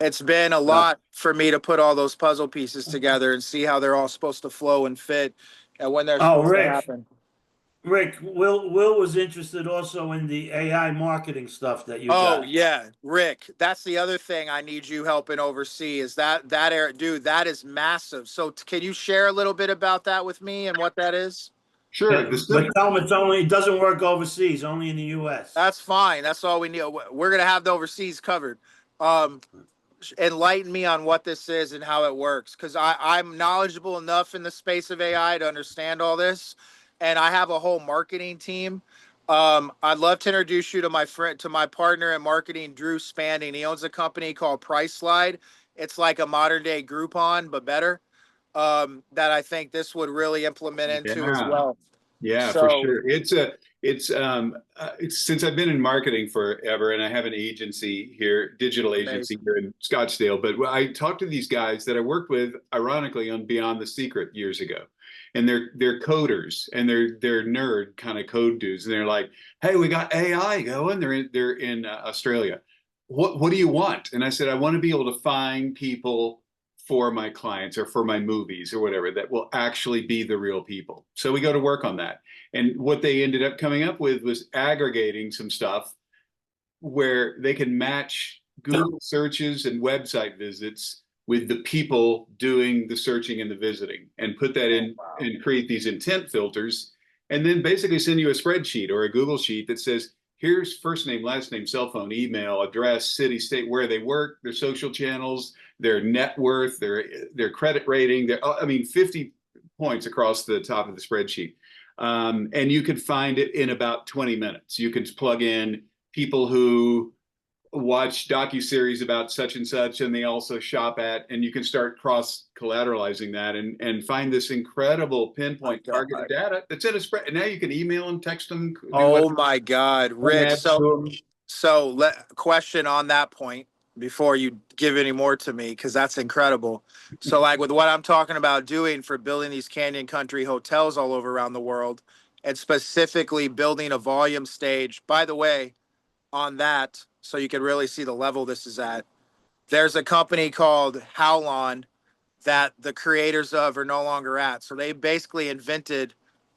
it's been a lot for me to put all those puzzle pieces together and see how they're all supposed to flow and fit and when they're supposed to happen. Rick, Will was interested also in the AI marketing stuff that you got. Oh yeah, Rick, that's the other thing I need you helping oversee, is that area, dude, that is massive. So can you share a little bit about that with me and what that is? Sure. But tell them it doesn't work overseas, only in the US. That's fine. That's all we need. We're going to have the overseas covered. Enlighten me on what this is and how it works, because I'm knowledgeable enough in the space of AI to understand all this, and I have a whole marketing team. I'd love to introduce you to my partner in marketing, Drew Spanding. He owns a company called Price Slide. It's like a modern day Groupon, but better. That I think this would really implement into as well. Yeah, So, for sure. It's since I've been in marketing forever, and I have an agency here, digital agency here in Scottsdale. But I talked to these guys that I worked with, ironically, on Beyond the Secret years ago, and they're coders and they're nerd kind of code dudes, and they're like, "Hey, we got AI going." They're in Australia. What do you want? And I said, I want to be able to find people for my clients or for my movies or whatever that will actually be the real people. So we go to work on that. And what they ended up coming up with was aggregating some stuff where they can match Google searches and website visits with the people doing the searching and the visiting, and put that in and create these intent filters, and then basically send you a spreadsheet or a Google sheet that says, here's first name, last name, cell phone, email, address, city, state, where they work, their social channels, their net worth, their credit rating, 50 points across the top of the spreadsheet. And you could find it in about 20 minutes. You could plug in people who watch docuseries about such and such, and they also shop at, and you can start cross collateralizing that and find this incredible pinpoint targeted data that's in a spread. And now you can email them, text them. Oh my God, Rick. Question on that point before you give any more to me, because that's incredible. So, like with what I'm talking about doing for building these Canyon Country hotels all over around the world, and specifically building a volume stage. By the way, on that, so you can really see the level this is at. There's a company called Howlon that the creators of are no longer at. So they basically invented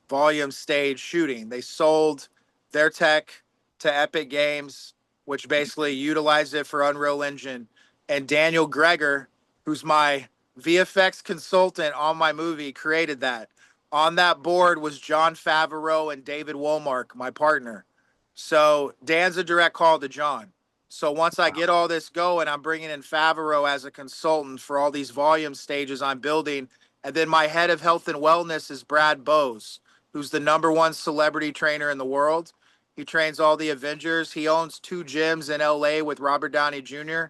volume stage shooting. They sold their tech to Epic Games, which basically utilized it for Unreal Engine. And Daniel Greger, who's my VFX consultant on my movie, created that. On that board was John Favreau and David Womark, my partner. So Dan's a direct call to John. So once I get all this going, I'm bringing in Favreau as a consultant for all these volume stages I'm building. And then my head of health and wellness is Brad Bowes, who's the #1 celebrity trainer in the world. He trains all the Avengers. He owns 2 gyms in LA with Robert Downey Jr.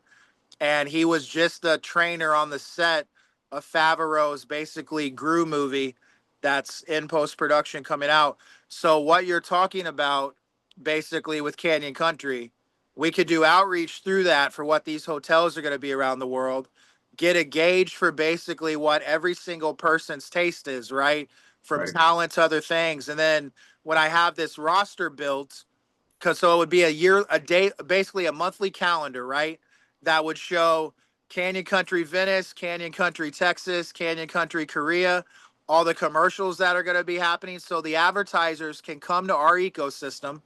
And he was just the trainer on the set of Favreau's basically Gru movie that's in post-production coming out. So what you're talking about basically with Canyon Country, we could do outreach through that for what these hotels are going to be around the world, get a gauge for basically what every single person's taste is, right? From talent to other things. And then when I have this roster built, because so it would be a day, basically a monthly calendar, right? That would show Canyon Country Venice, Canyon Country Texas, Canyon Country Korea, all the commercials that are going to be happening. So the advertisers can come to our ecosystem.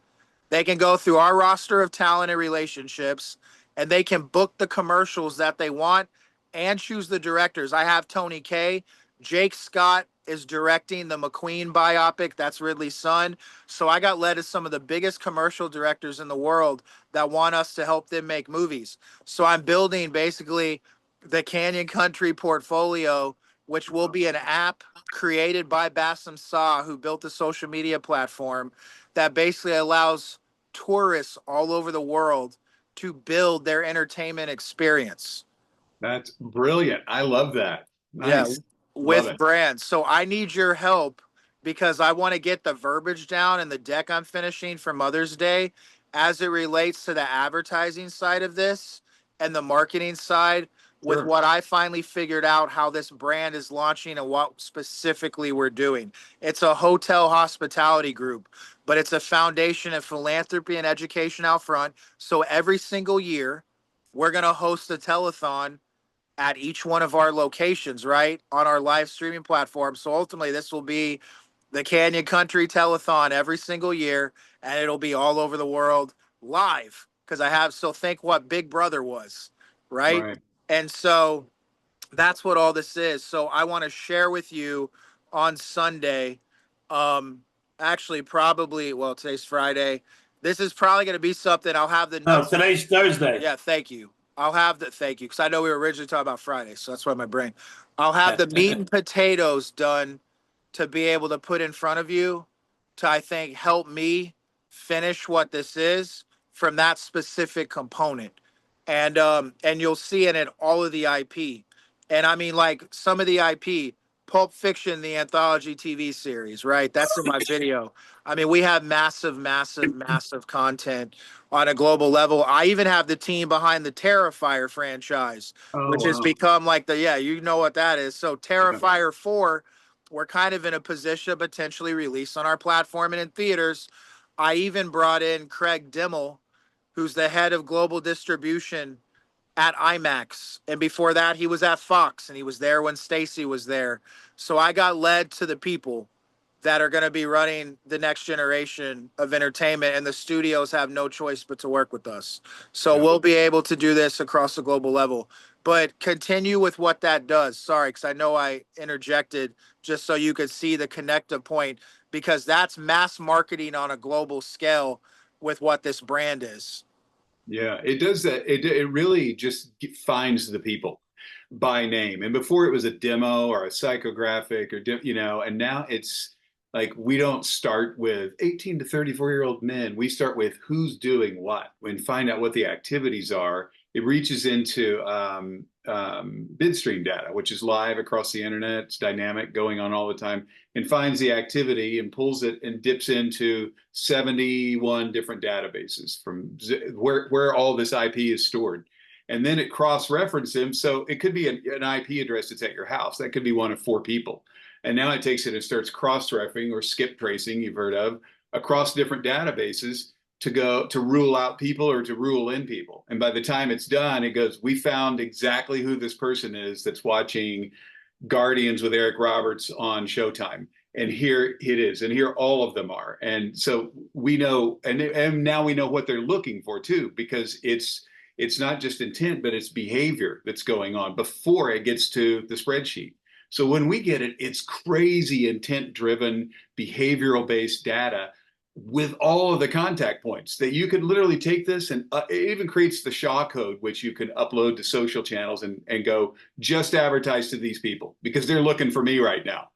They can go through our roster of talent and relationships, and they can book the commercials that they want and choose the directors. I have Tony Kaye. Jake Scott is directing the McQueen biopic. That's Ridley's son. So I got led to some of the biggest commercial directors in the world that want us to help them make movies. So I'm building basically the Canyon Country portfolio, which will be an app created by Bassem Saw, who built the social media platform that basically allows tourists all over the world to build their entertainment experience. That's brilliant. I love that. Nice. Yeah, with brands. So I need your help because I want to get the verbiage down and the deck I'm finishing for Mother's Day as it relates to the advertising side of this and the marketing side with what I finally figured out how this brand is launching and what specifically we're doing. It's a hotel hospitality group, but it's a foundation of philanthropy and education out front. So every single year, we're going to host a telethon at each one of our locations, right, on our live streaming platform. So ultimately, this will be the Canyon Country Telethon every single year, and it'll be all over the world live because I have. So think what Big Brother was, right? And so that's what all this is. So I want to share with you on Sunday. Actually, probably, well, today's Friday. This is probably going to be something I'll have the. No, today's Thursday. Yeah, thank you. I'll have the thank you because I know we were originally talking about Friday, so that's why my brain. I'll have the meat and potatoes done to be able to put in front of you to, I think, help me finish what this is from that specific component. And you'll see in it all of the IP. And I mean, like some of the IP, Pulp Fiction, the anthology TV series, right? That's in my video. I mean, we have massive, massive, massive content on a global level. I even have the team behind the Terrifier franchise, which has become like you know what that is. So Terrifier 4, we're kind of in a position to potentially release on our platform and in theaters. I even brought in Craig Dimmel, who's the head of global distribution at IMAX. And before that, he was at Fox, and he was there when Stacy was there. So I got led to the people that are going to be running the next generation of entertainment, and the studios have no choice but to work with us. So we'll be able to do this across the global level. But continue with what that does. Sorry, because I know I interjected just so you could see the connective point, because that's mass marketing on a global scale with what this brand is. Yeah, it does that. It really just finds the people by name. And before it was a demo or a psychographic or, and now it's Like we don't start with 18 to 34-year-old men. We start with who's doing what and find out what the activities are. It reaches into bid stream data, which is live across the internet. It's dynamic, going on all the time, and finds the activity and pulls it and dips into 71 different databases from where all this IP is stored. And then it cross-references them. So it could be an IP address that's at your house. That could be one of 4 people. And now it takes it and starts cross-referencing or skip tracing, you've heard of, across different databases to go to rule out people or to rule in people. And by the time it's done, it goes, we found exactly who this person is that's watching Guardians with Eric Roberts on Showtime. And here it is. And here all of them are. And so we know, and now we know what they're looking for too, because it's not just intent, but it's behavior that's going on before it gets to the spreadsheet. So when we get it, it's crazy intent-driven, behavioral-based data with all of the contact points that you could literally take this and it even creates the SHA code, which you can upload to social channels and go just advertise to these people because they're looking for me right now.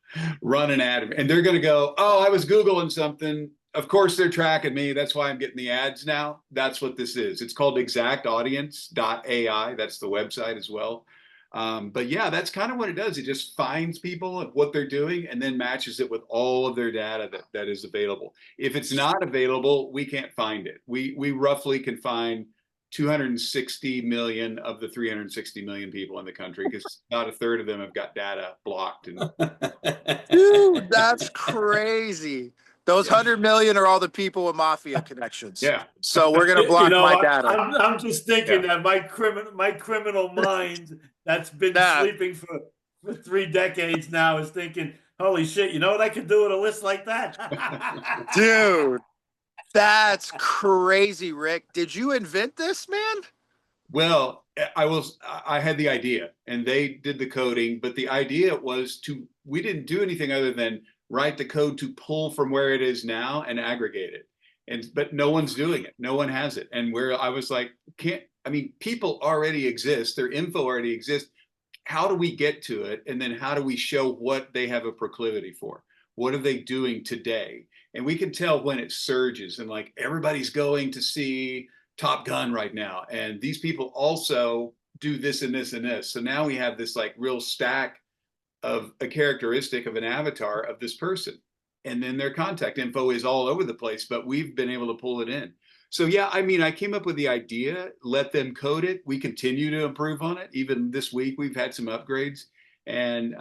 Run an ad and they're going to go, oh, I was Googling something. Of course, they're tracking me. That's why I'm getting the ads now. That's what this is. It's called exactaudience.ai. That's the website as well. But yeah, that's kind of what it does. It just finds people and what they're doing and then matches it with all of their data that is available. If it's not available, we can't find it. We roughly can find 260 million of the 360 million people in the country because about a third of them have got data blocked. And Dude, that's crazy. Those 100 million are all the people with mafia connections. Yeah. So we're gonna block my data. I'm just thinking that my criminal mind that's been sleeping for 3 decades now is thinking, holy shit, you know what I could do with a list like that? Dude, that's crazy, Rick. Did you invent this, man? Well, I had the idea and they did the coding, but the idea was we didn't do anything other than write the code to pull from where it is now and aggregate it. But no one's doing it. No one has it. And where I was like, people already exist. Their info already exists. How do we get to it? And then how do we show what they have a proclivity for? What are they doing today? And we can tell when it surges and like everybody's going to see Top Gun right now. And these people also do this and this and this. So now we have this like real stack of a characteristic of an avatar of this person. And then their contact info is all over the place, but we've been able to pull it in. So yeah, I came up with the idea, let them code it. We continue to improve on it. Even this week, we've had some upgrades and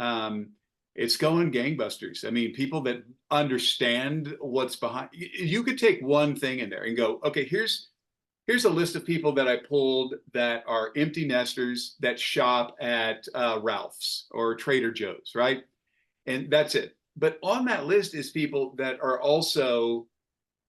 it's going gangbusters. People that understand what's behind, you could take one thing in there and go, okay, here's a list of people that I pulled that are empty nesters that shop at Ralph's or Trader Joe's, right? And that's it. But on that list is people that are also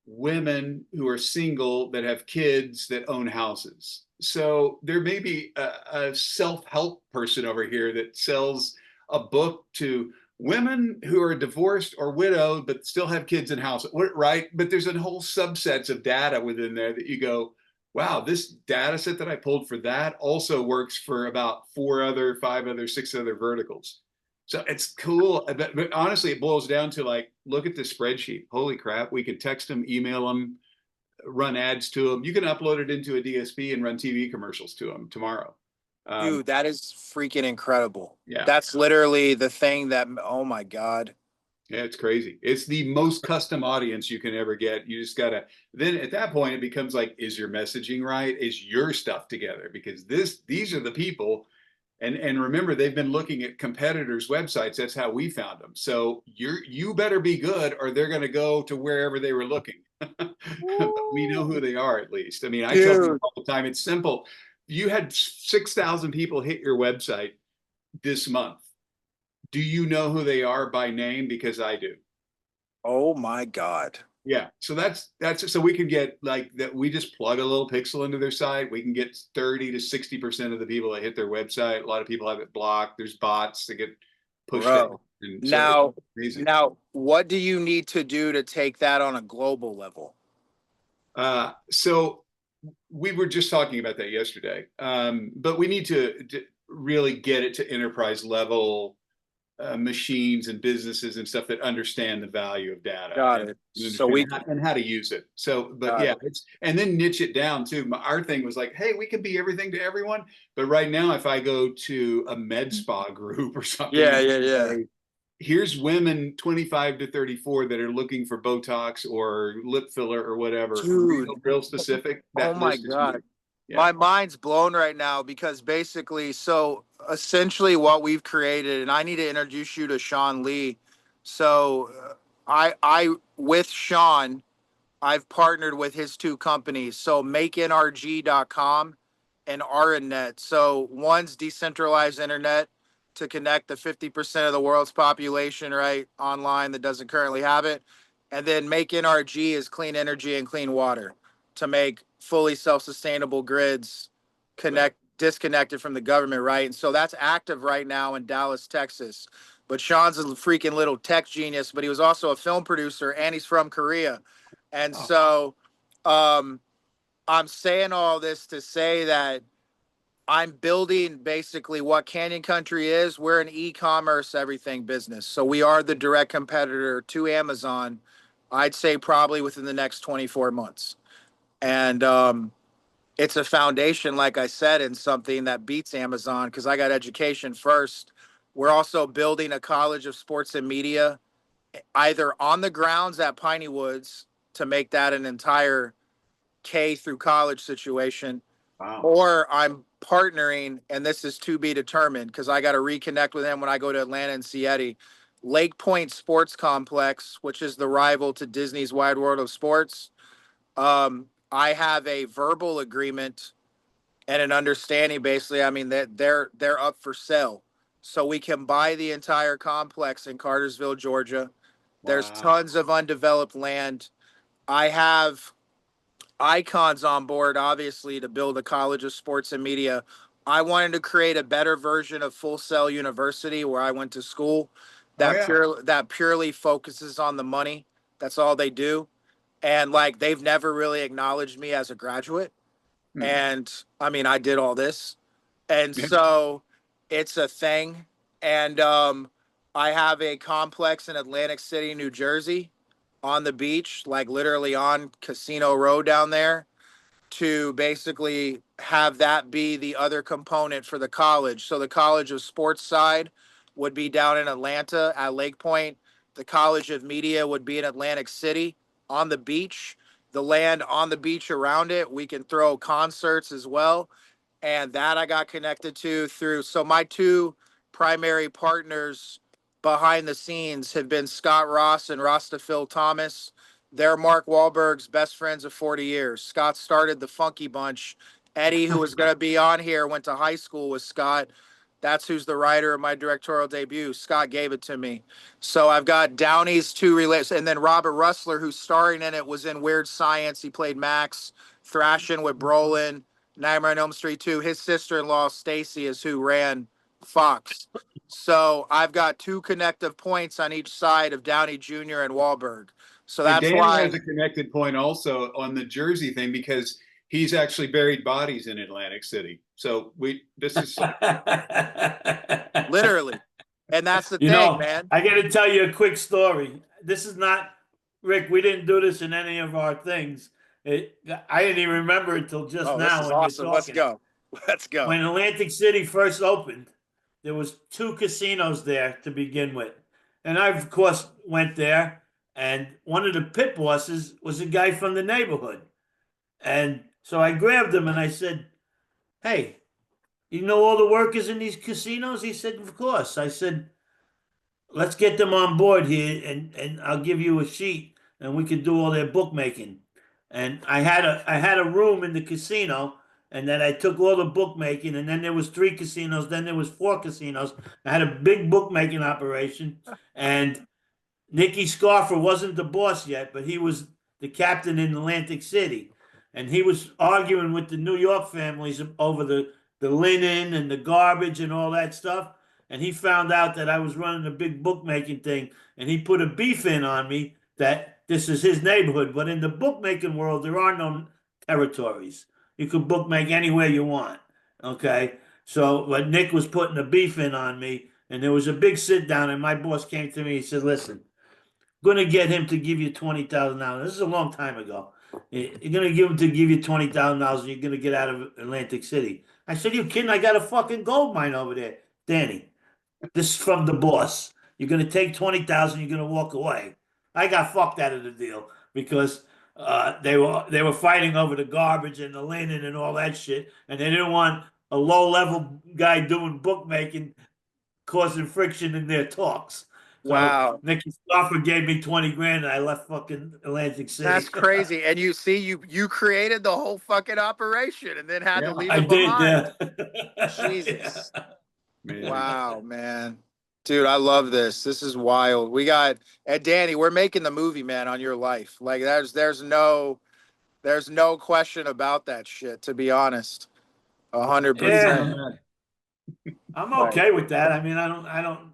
women who are single that have kids that own houses. So there may be a self-help person over here that sells a book to women who are divorced or widowed but still have kids in houses, right? But there's a whole subsets of data within there that you go, wow, this data set that I pulled for that also works for about 5 other, 6 other verticals. So it's cool. But honestly, it boils down to like, look at this spreadsheet. Holy crap. We can text them, email them, run ads to them. You can upload it into a DSP and run TV commercials to them tomorrow. Dude, that is freaking incredible. Yeah. That's literally the thing that, oh my God. Yeah, it's crazy. It's the most custom audience you can ever get. You just gotta, then at that point, it becomes like, is your messaging right? Is your stuff together? Because these are the people. And remember, they've been looking at competitors' websites. That's how we found them. So you better be good or they're going to go to wherever they were looking. We know who they are at least. I tell people all the time, it's simple. You had 6,000 people hit your website this month. Do you know who they are by name? Because I do. Oh my God. Yeah. So that's so we can get like that. We just plug a little pixel into their site. We can get 30 to 60% of the people that hit their website. A lot of people have it blocked. There's bots that get pushed out. So now, what do you need to do to take that on a global level? So we were just talking about that yesterday. But we need to really get it to enterprise level machines and businesses and stuff that understand the value of data Got and it. So understand we and how to use it. So, but got yeah, it. it's and then niche it down too. Our thing was like, hey, we can be everything to everyone. But right now, if I go to a med spa group or something Yeah, and yeah, yeah. say, here's women 25 to 34 that are looking for Botox or lip filler or whatever, Dude. real specific, Oh that my list is me. God. Yeah. My mind's blown right now because basically, so essentially what we've created, and I need to introduce you to Sean Lee. So with Sean, I've partnered with his two companies. So makenrg.com and Aranet. So one's decentralized internet to connect the 50% of the world's population, right, online that doesn't currently have it. And then MakeNRG is clean energy and clean water to make fully self-sustainable grids disconnected from the government, right? And so that's active right now in Dallas, Texas. But Sean's a freaking little tech genius, but he was also a film producer and he's from Korea. And so I'm saying all this to say that I'm building basically what Canyon Country is. We're an e-commerce everything business. So we are the direct competitor to Amazon, I'd say probably within the next 24 months. And it's a foundation, like I said, in something that beats Amazon because I got education first. We're also building a college of sports and media, either on the grounds at Piney Woods to make that an entire K through college situation, Wow. or I'm partnering, and this is to be determined because I got to reconnect with him when I go to Atlanta and see Eddie. Lake Point Sports Complex, which is the rival to Disney's Wide World of Sports. I have a verbal agreement and an understanding. Basically, I mean that they're up for sale, so we can buy the entire complex in Cartersville, Georgia. There's Wow. tons of undeveloped land. I have icons on board, obviously, to build a college of sports and media. I wanted to create a better version of Full Sail University, where I went to school, Oh yeah. that purely focuses on the money. That's all they do, and like they've never really acknowledged me as a graduate. And I mean, I did all this, and Yeah. so it's a thing. And I have a complex in Atlantic City, New Jersey, on the beach, like literally on Casino Road down there, to basically have that be the other component for the college. So the College of Sports side would be down in Atlanta at Lake Point. The College of Media would be in Atlantic City on the beach. The land on the beach around it, we can throw concerts as well. And that I got connected to through. So my two primary partners behind the scenes have been Scott Ross and Rasta Phil Thomas. They're Mark Wahlberg's best friends of 40 years. Scott started the Funky Bunch. Eddie, who was going to be on here, went to high school with Scott. That's who's the writer of my directorial debut. Scott gave it to me. So I've got Downey's two relays. And then Robert Russler, who's starring in it, was in Weird Science. He played Max, thrashing with Brolin, Nightmare on Elm Street 2. His sister-in-law, Stacy, is who ran Fox. So I've got two connective points on each side of Downey Jr. and Wahlberg. So And that's Danny why. has a connected point also on the Jersey thing because he's actually buried bodies in Atlantic City. So this is Literally. And that's the You thing, know, man. I got to tell you a quick story. This is not, Rick, we didn't do this in any of our things. I didn't even remember it till just Oh, this now is when awesome. you're Let's talking. go. Let's go. When Atlantic City first opened, there was two casinos there to begin with. And I, of course, went there. And one of the pit bosses was a guy from the neighborhood. And so I grabbed him and I said, hey, you know all the workers in these casinos? He said, of course. I said, let's get them on board here and I'll give you a sheet and we can do all their bookmaking. And I had a room in the casino, and then I took all the bookmaking, and then there was three casinos, then there was four casinos. I had a big bookmaking operation, and Nicky Scarfer wasn't the boss yet, but he was the captain in Atlantic City. And he was arguing with the New York families over the linen and the garbage and all that stuff. And he found out that I was running a big bookmaking thing. And he put a beef in on me that this is his neighborhood. But in the bookmaking world, there are no territories. You can bookmake anywhere you want. Okay. So, but Nick was putting a beef in on me. and there was a big sit down, and my boss came to me. He said, "Listen, going to get him to give you $20,000. This is a long time ago. You're going to give him to give you $20,000 and you're going to get out of Atlantic City." I said, "You kidding? I got a fucking gold mine over there." "Danny, this is from the boss. You're going to take 20,000, you're going to walk away." I got fucked out of the deal because they were fighting over the garbage and the linen and all that shit, and they didn't want a low-level guy doing bookmaking causing friction in their talks. So Wow. Nicky Stoffer gave me 20 grand and I left fucking Atlantic That's City. crazy. And you see, you created the whole fucking operation and then had to Yeah. leave I it did, behind. yeah. Jesus. Yeah. Amazing. Wow, man. Dude, I love this. This is wild. We got, and Danny, we're making the movie, man, on your life. Like there's no question about that shit, to be honest. Pretty darn 100%. rad. I'm Like, okay with that. I mean, I don't know.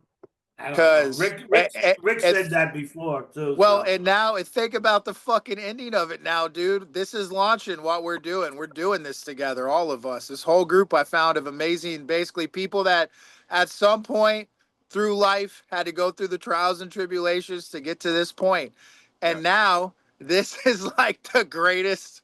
because Rick said that before too. well, So and now think about the fucking ending of it now, dude. This is launching what we're doing. We're doing this together, all of us. This whole group I found of amazing, basically people that at some point through life had to go through the trials and tribulations to get to this point. Yeah. And now this is like the greatest.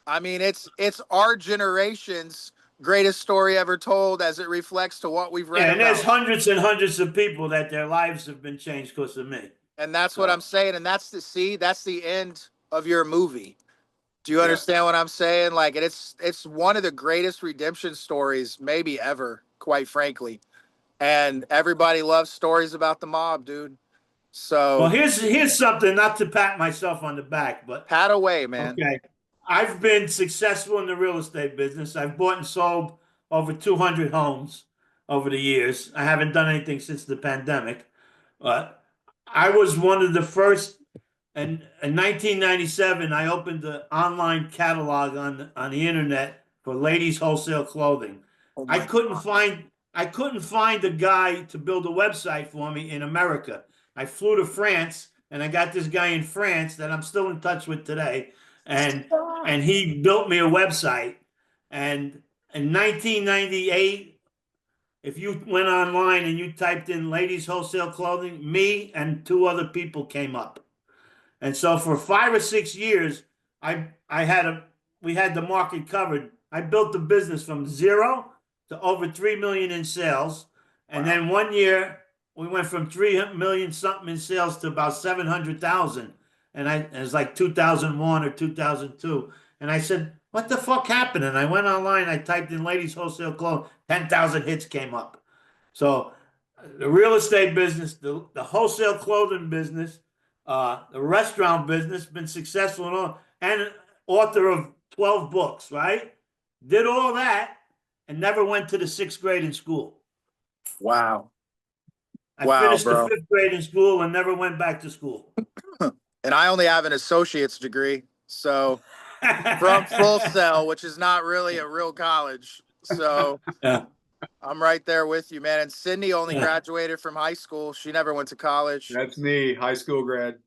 I mean, it's our generation's greatest story ever told as it reflects to what we've read yeah, and there's about. hundreds and hundreds of people that their lives have been changed because of me. And that's what I'm So saying. And that's the end of your movie. Do you Yeah. understand what I'm saying? Like, and it's one of the greatest redemption stories maybe ever, quite frankly. And everybody loves stories about the mob, dude. well, So here's something, not to pat myself on the back, but pat away, man. okay. I've been successful in the real estate business. I've bought and sold over 200 homes over the years. I haven't done anything since the pandemic, but I was one of the first. And in 1997, I opened an online catalog on the internet for ladies' wholesale clothing. Oh I my couldn't God. find I couldn't find a guy to build a website for me in America. I flew to France and I got this guy in France that I'm still in touch with today, and he built me a website. And in 1998, if you went online and you typed in ladies wholesale clothing, me and two other people came up. And so for 5 or 6 years, I had we had the market covered. I built the business from zero to over 3 million in sales. And Wow. then one year we went from 3 million something in sales to about 700,000. And it was like 2001 or 2002. And I said, "What the fuck happened?" And I went online, I typed in ladies wholesale clothes, 10,000 hits came up. So the real estate business, the wholesale clothing business, the restaurant business, been successful and all, and author of 12 books, right? Did all that and never went to the 6th grade in school. Wow. I Wow, finished the bro. 5th grade in school and never went back to school. And I only have an associate's degree. So from Full Sail, which is not really a real college. So Yeah. I'm right there with you, man. And Sydney only Yeah. graduated from high school. She never went to college. That's me, high school grad.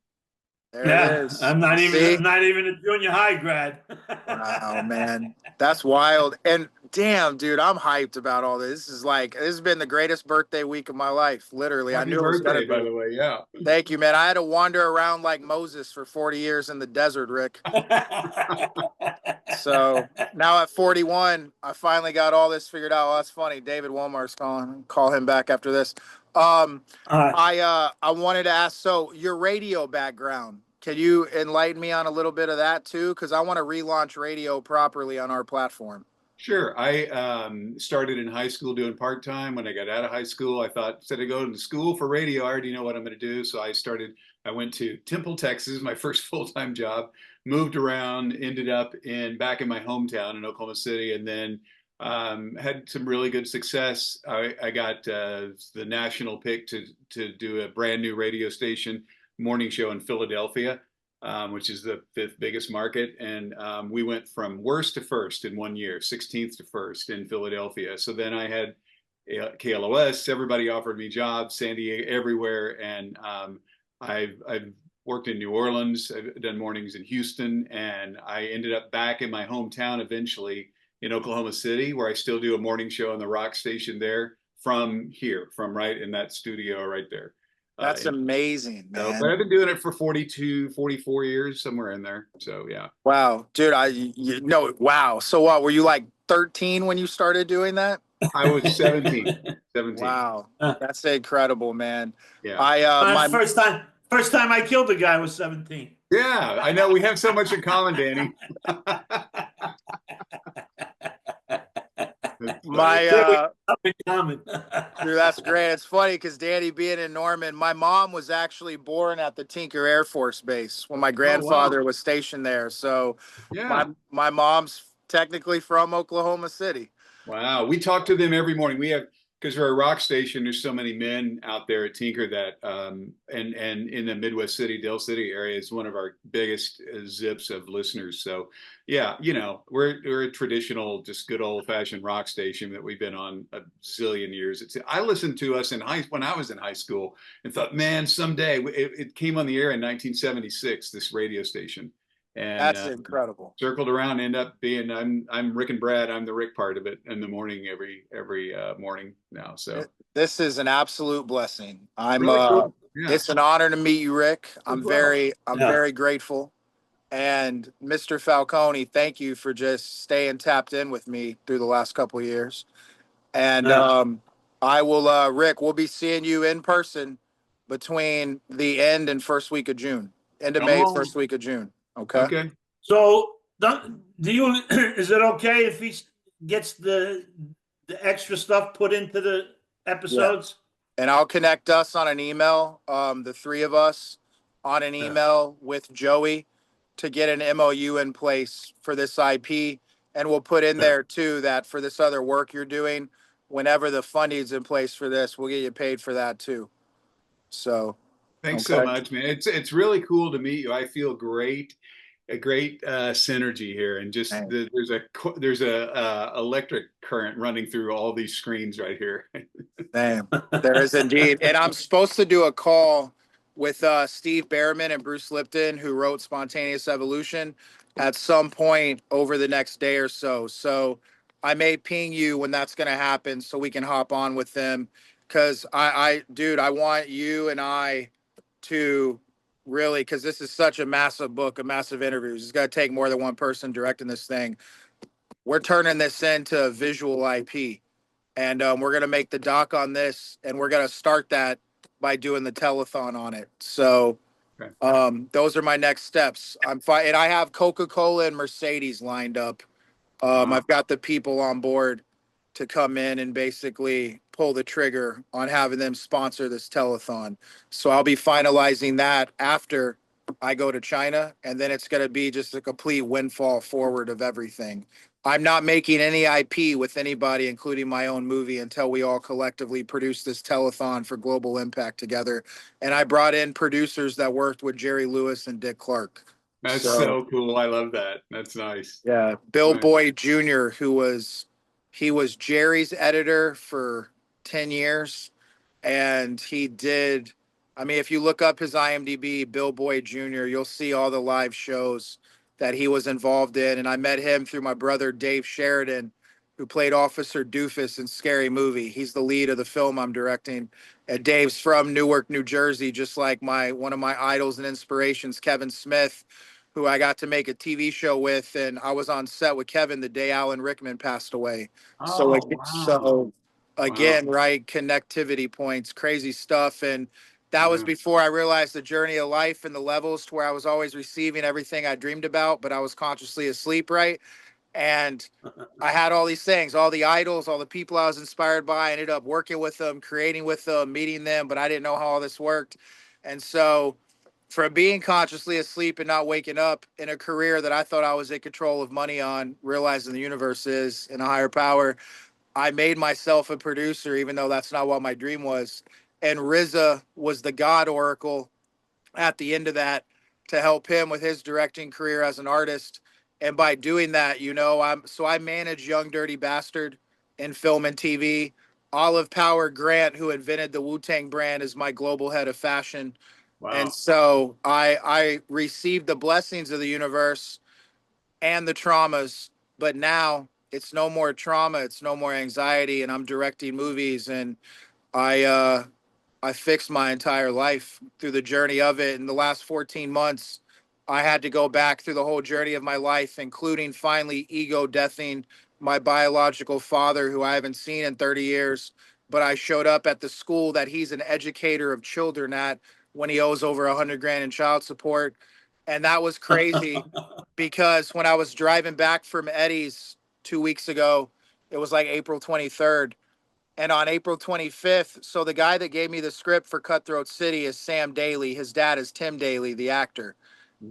There Yeah, it is. I'm not See? even a junior high grad. Wow, man. That's wild. And damn, dude, I'm hyped about all this. This has been the greatest birthday week of my life. Literally. I Happy knew it was gonna birthday, by be. the way. Yeah. Thank you, man. I had to wander around like Moses for 40 years in the desert, Rick. So now at 41, I finally got all this figured out. Oh, that's funny. David Walmar's calling. Call him back after this. I wanted to ask, so your radio background, can you enlighten me on a little bit of that too? Because I want to relaunch radio properly on our platform. Sure. I started in high school doing part-time. When I got out of high school, I thought, instead of going to school for radio, I already know what I'm going to do. So I went to Temple, Texas, my first full-time job, moved around, ended up back in my hometown in Oklahoma City, and then had some really good success. I got the national pick to do a brand new radio station morning show in Philadelphia, which is the 5th biggest market. And we went from worst to first in 1 year, 16th to first in Philadelphia. So then I had KLOS, everybody offered me jobs, San Diego, everywhere. And I've worked in New Orleans, I've done mornings in Houston, and I ended up back in my hometown eventually in Oklahoma City, where I still do a morning show on the rock station there from here, from right in that studio right there. That's amazing, So, man. but I've been doing it for 42, 44 years, somewhere in there. So yeah. Wow, dude, no, wow. So what, were you like 13 when you started doing that? I was 17. 17. Wow. That's incredible, man. Yeah. My First time I killed a guy was 17. Yeah, I know we have so much in common, Danny. my Common. dude, that's great. It's funny because Danny being in Norman, my mom was actually born at the Tinker Air Force Base when my grandfather was stationed there. So Yeah. my mom's technically from Oklahoma City. Wow. We talk to them every morning. We have, because we're a rock station, there's so many men out there at Tinker that, and in the Midwest City, Dale City area is one of our biggest zips of listeners. So yeah, you know, we're a traditional, just good old fashioned rock station that we've been on a zillion years. I listened to us when I was in high school and thought, man, someday it came on the air in 1976, this radio station. And that's incredible. Circled around, end up being I'm Rick and Brad. I'm the Rick part of it in the morning every morning now. So this is an absolute blessing. Really cool. Yeah. It's an honor to meet you, Rick. I'm very grateful. And Mr. Falcone, thank you for just staying tapped in with me through the last couple of years. And I will, Rick, we'll be seeing you in person between the end and first week of June. End of May, first week of June. Okay. Okay. So do you? Is it okay if he gets the extra stuff put into the episodes? Yeah. And I'll connect us on an email, the three of us on an email with Joey to get an MOU in place for this IP. And we'll put in there too that for this other work you're doing, whenever the funding's in place for this, we'll get you paid for that too. So thanks so much, man. It's really cool to meet you. I feel great. A great synergy here, and just there's a electric current running through all these screens right here. Damn, there is indeed. And I'm supposed to do a call with Steve Behrman and Bruce Lipton, who wrote Spontaneous Evolution, at some point over the next day or so. So I may ping you when that's going to happen so we can hop on with them. Because dude, I want you and I to really, because this is such a massive book, a massive interviews. It's going to take more than one person directing this thing. We're turning this into a visual IP. And we're going to make the doc on this, and we're going to start that by doing the telethon on it. So those are my next steps. I'm fine. And I have Coca-Cola and Mercedes lined up. I've got the people on board to come in and basically pull the trigger on having them sponsor this telethon. So I'll be finalizing that after I go to China, and then it's going to be just a complete windfall forward of everything. I'm not making any IP with anybody, including my own movie, until we all collectively produce this telethon for global impact together. And I brought in producers that worked with Jerry Lewis and Dick Clark. That's so cool. I love that. That's nice. Yeah. Bill Boyd Jr., he was Jerry's editor for 10 years. And he did, I mean, if you look up his IMDb, Bill Boyd Jr., you'll see all the live shows that he was involved in. And I met him through my brother, Dave Sheridan, who played Officer Doofus in Scary Movie. He's the lead of the film I'm directing. And Dave's from Newark, New Jersey, just like one of my idols and inspirations, Kevin Smith, who I got to make a TV show with. And I was on set with Kevin the day Alan Rickman passed away. So again, right, connectivity points, crazy stuff. And that was before I realized the journey of life and the levels to where I was always receiving everything I dreamed about, but I was consciously asleep, right? And I had all these things, all the idols, all the people I was inspired by. I ended up working with them, creating with them, meeting them, but I didn't know how all this worked. And so from being consciously asleep and not waking up in a career that I thought I was in control of money on, realizing the universe is in a higher power, I made myself a producer, even though that's not what my dream was. And RZA was the God Oracle at the end of that to help him with his directing career as an artist. And by doing that, I manage Young Dirty Bastard in film and TV. Olive Power Grant, who invented the Wu-Tang brand, is my global head of fashion. Wow. And so I received the blessings of the universe and the traumas, but now it's no more trauma, it's no more anxiety, and I'm directing movies, and I I fixed my entire life through the journey of it. In the last 14 months, I had to go back through the whole journey of my life, including finally ego deathing my biological father, who I haven't seen in 30 years. But I showed up at the school that he's an educator of children at when he owes over 100 grand in child support. And that was crazy because when I was driving back from Eddie's 2 weeks ago, it was like April 23rd. And on April 25th, so the guy that gave me the script for Cutthroat City is Sam Daly. His dad is Tim Daly, the actor.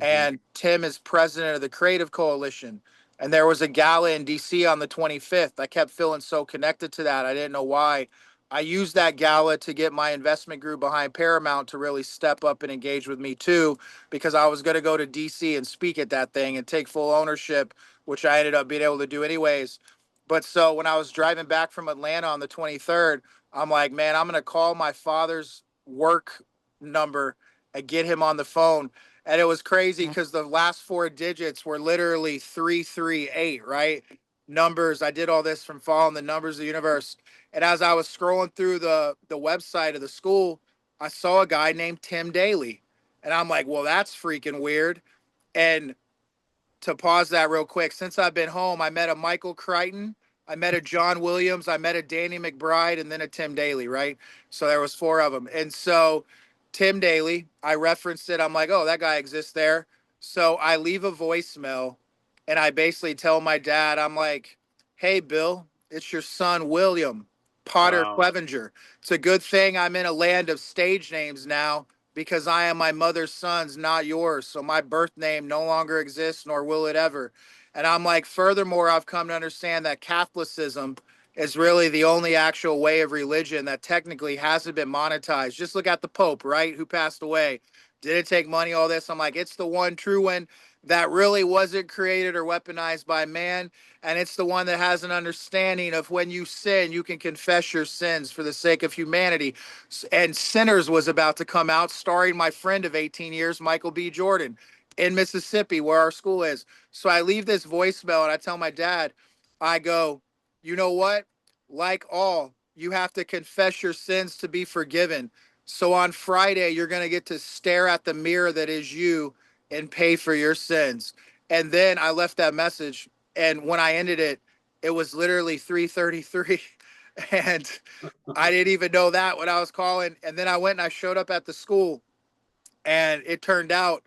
And Tim is president of the Creative Coalition. And there was a gala in DC on the 25th. I kept feeling so connected to that. I didn't know why. I used that gala to get my investment group behind Paramount to really step up and engage with me too, because I was going to go to DC and speak at that thing and take full ownership, which I ended up being able to do anyways. But so when I was driving back from Atlanta on the 23rd, I'm like, man, I'm going to call my father's work number and get him on the phone. And it was crazy because the last four digits were literally 338, right? Numbers. I did all this from following the numbers of the universe. And as I was scrolling through the website of the school, I saw a guy named Tim Daly. And I'm like, well, that's freaking weird. And to pause that real quick, since I've been home, I met a Michael Crichton, I met a John Williams, I met a Danny McBride, and then a Tim Daly, right? So there was four of them. And so Tim Daly, I referenced it. I'm like, oh, that guy exists there. So I leave a voicemail and I basically tell my dad, I'm like, hey, Bill, it's your son, William Potter Clevenger. It's a good thing I'm in a land of stage names now because I am my mother's sons, not yours. So my birth name no longer exists, nor will it ever. And I'm like, furthermore, I've come to understand that Catholicism is really the only actual way of religion that technically hasn't been monetized. Just look at the Pope, right? Who passed away. Did it take money, all this? I'm like, it's the one true one that really wasn't created or weaponized by man. And it's the one that has an understanding of when you sin, you can confess your sins for the sake of humanity. And Sinners was about to come out, starring my friend of 18 years, Michael B. Jordan, in Mississippi, where our school is. So I leave this voicemail and I tell my dad, I go, you know what? Like all, you have to confess your sins to be forgiven. So on Friday, you're going to get to stare at the mirror that is you and pay for your sins. And then I left that message. And when I ended it, it was literally 3:33. And I didn't even know that when I was calling. And then I went and I showed up at the school. And it turned out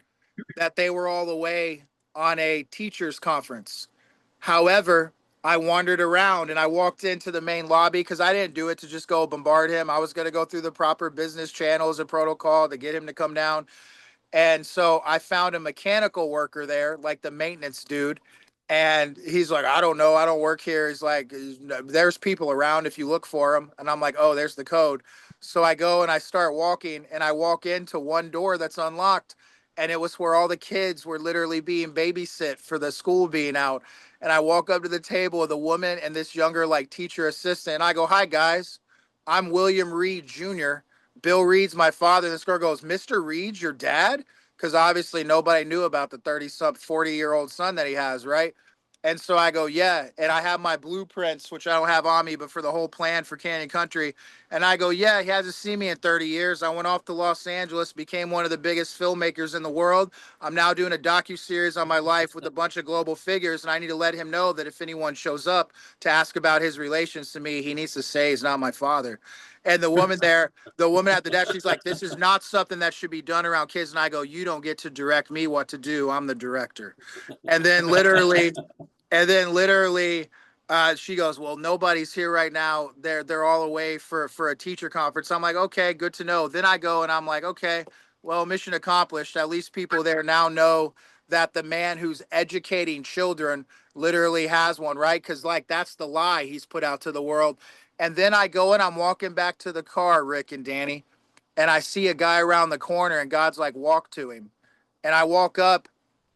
that they were all away on a teachers conference. However, I wandered around and I walked into the main lobby because I didn't do it to just go bombard him. I was going to go through the proper business channels and protocol to get him to come down. And so I found a mechanical worker there, like the maintenance dude. And he's like, I don't know. I don't work here. He's like, there's people around if you look for them. And I'm like, oh, there's the code. So I go and I start walking and I walk into one door that's unlocked. And it was where all the kids were literally being babysit for the school being out. And I walk up to the table with a woman and this younger like teacher assistant. And I go, hi, guys. I'm William Reed Jr. Bill Reed's my father. This girl goes, Mr. Reed's your dad? Because obviously nobody knew about the 40-year-old son that he has, right? And so I go, yeah. And I have my blueprints, which I don't have on me, but for the whole plan for Canyon Country. And I go, yeah, he hasn't seen me in 30 years. I went off to Los Angeles, became one of the biggest filmmakers in the world. I'm now doing a docuseries on my life with a bunch of global figures. And I need to let him know that if anyone shows up to ask about his relations to me, he needs to say he's not my father. And the woman there, the woman at the desk, she's like, this is not something that should be done around kids. And I go, you don't get to direct me what to do. I'm the director. And then literally, she goes, well, nobody's here right now. They're all away for a teacher conference. I'm like, okay, good to know. Then I go and I'm like, okay, well, mission accomplished. At least people there now know that the man who's educating children literally has one, right? Because like that's the lie he's put out to the world. And then I go and I'm walking back to the car, Rick and Danny, and I see a guy around the corner and God's like, walk to him. And I walk up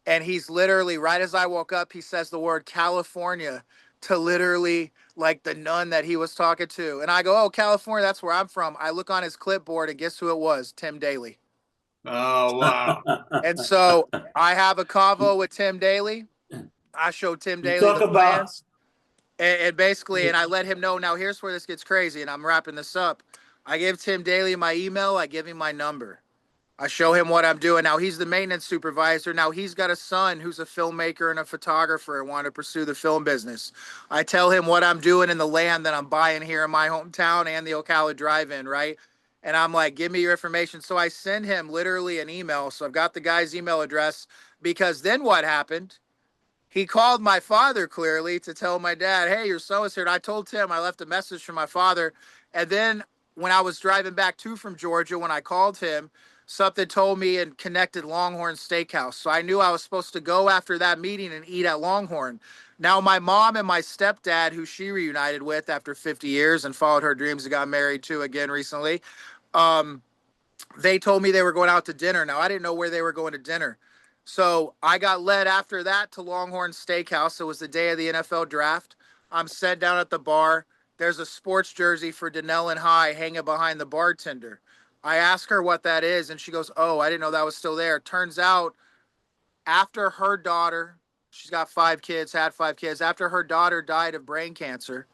and he's literally, right as I woke up, he says the word California to literally like the nun that he was talking to. And I go, oh, California, that's where I'm from. I look on his clipboard and guess who it was? Tim Daly. Oh, wow. And so I have a convo with Tim Daly. I showed Tim You Daly talk the about plans. And basically, and I let him know, now here's where this gets crazy, and I'm wrapping this up. I give Tim Daly my email. I give him my number. I show him what I'm doing. Now he's the maintenance supervisor. Now he's got a son who's a filmmaker and a photographer and want to pursue the film business. I tell him what I'm doing in the land that I'm buying here in my hometown and the Ocala drive-in, right? And I'm like, give me your information. So I send him literally an email. So I've got the guy's email address, because then what happened? He called my father clearly to tell my dad, hey, your son is here. And I told Tim, I left a message for my father. And then when I was driving back from Georgia, when I called him, something told me and connected Longhorn Steakhouse. So I knew I was supposed to go after that meeting and eat at Longhorn. Now, my mom and my stepdad, who she reunited with after 50 years and followed her dreams and got married to again recently, they told me they were going out to dinner. Now, I didn't know where they were going to dinner. So I got led after that to Longhorn Steakhouse. It was the day of the NFL draft. I'm sat down at the bar. There's a sports jersey for Denellen High hanging behind the bartender. I ask her what that is, and she goes, oh, I didn't know that was still there. Turns out, after her daughter, she's got 5 kids, had 5 kids, after her daughter died of brain cancer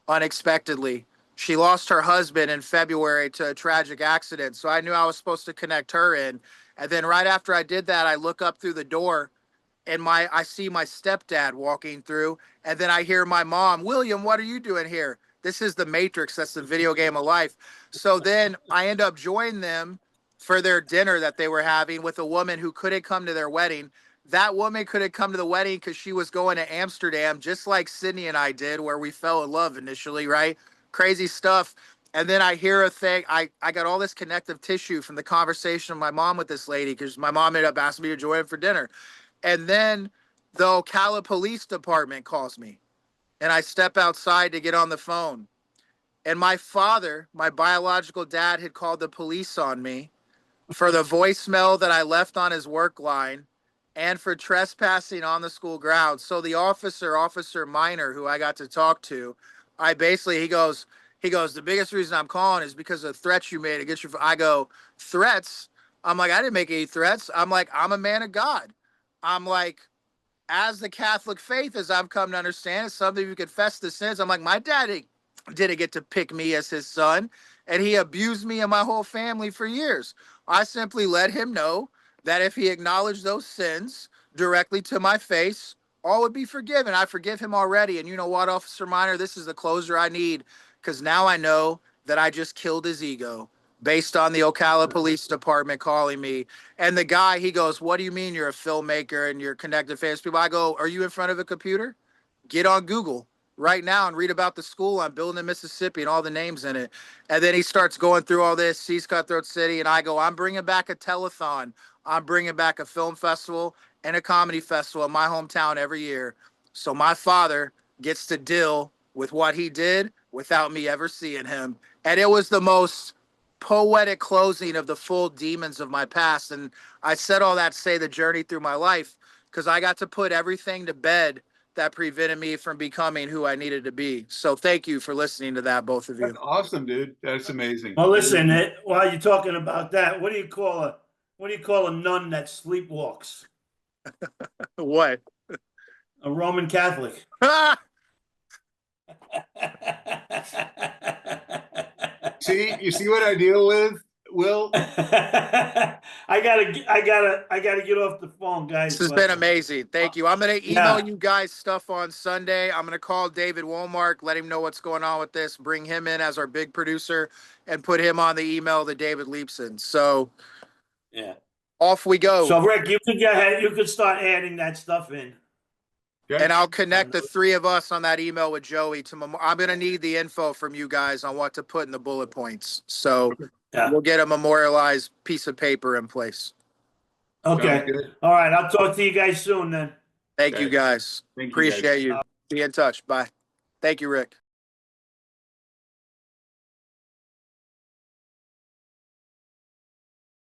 unexpectedly, she lost her husband in February to a tragic accident. So I knew I was supposed to connect her in. And then right after I did that, I look up through the door and I see my stepdad walking through, and then I hear my mom, William, what are you doing here? This is the Matrix. That's the video game of life. So then I end up joining them for their dinner that they were having with a woman who couldn't come to their wedding. That woman couldn't come to the wedding because she was going to Amsterdam, just like Sydney and I did, where we fell in love initially, right? Crazy stuff. And then I hear a thing. I got all this connective tissue from the conversation of my mom with this lady, because my mom ended up asking me to join her for dinner. And then the Ocala Police Department calls me, and I step outside to get on the phone. And my father, my biological dad, had called the police on me for the voicemail that I left on his work line and for trespassing on the school grounds. So the Officer Minor, who I got to talk to, he goes, the biggest reason I'm calling is because of threats you made against your, I go, threats? I'm like, I didn't make any threats. I'm like, I'm a man of God. I'm like, as the Catholic faith, as I've come to understand, it's something you confess the sins. I'm like, my daddy didn't get to pick me as his son, and he abused me and my whole family for years. I simply let him know that if he acknowledged those sins directly to my face, all would be forgiven. I forgive him already. And you know what, Officer Minor, this is the closure I need, because now I know that I just killed his ego based on the Ocala Police Department calling me. And the guy, he goes, what do you mean you're a filmmaker and you're connected to famous people? I go, are you in front of a computer? Get on Google right now and read about the school I'm building in Mississippi and all the names in it. And then he starts going through all this, sees Cutthroat City, and I go, I'm bringing back a telethon. I'm bringing back a film festival and a comedy festival in my hometown every year. So my father gets to deal with what he did without me ever seeing him. And it was the most poetic closing of the full demons of my past. And I said all that to say the journey through my life, because I got to put everything to bed that prevented me from becoming who I needed to be. So thank you for listening to that, both of you. That's awesome, dude. That's amazing. Well, listen, while you're talking about that, what do you call a nun that sleepwalks? What? A Roman Catholic. You see what I deal with, Will? I gotta get off the phone, guys. This has been amazing. Thank you. I'm gonna email you guys stuff on Sunday. I'm gonna call David Womark, let him know what's going on with this, bring him in as our big producer, and put him on the email that David leaps in. So yeah, off we go. So Rick, you could start adding that stuff in. Okay. And I'll connect the 3 of us on that email with Joey. I'm going to need the info from you guys on what to put in the bullet points. So we'll get a memorialized piece of paper in place. Okay. All right. I'll talk to you guys soon then. Thank you guys. Thank you, Appreciate you. Be in touch. Bye. Thank you, Rick.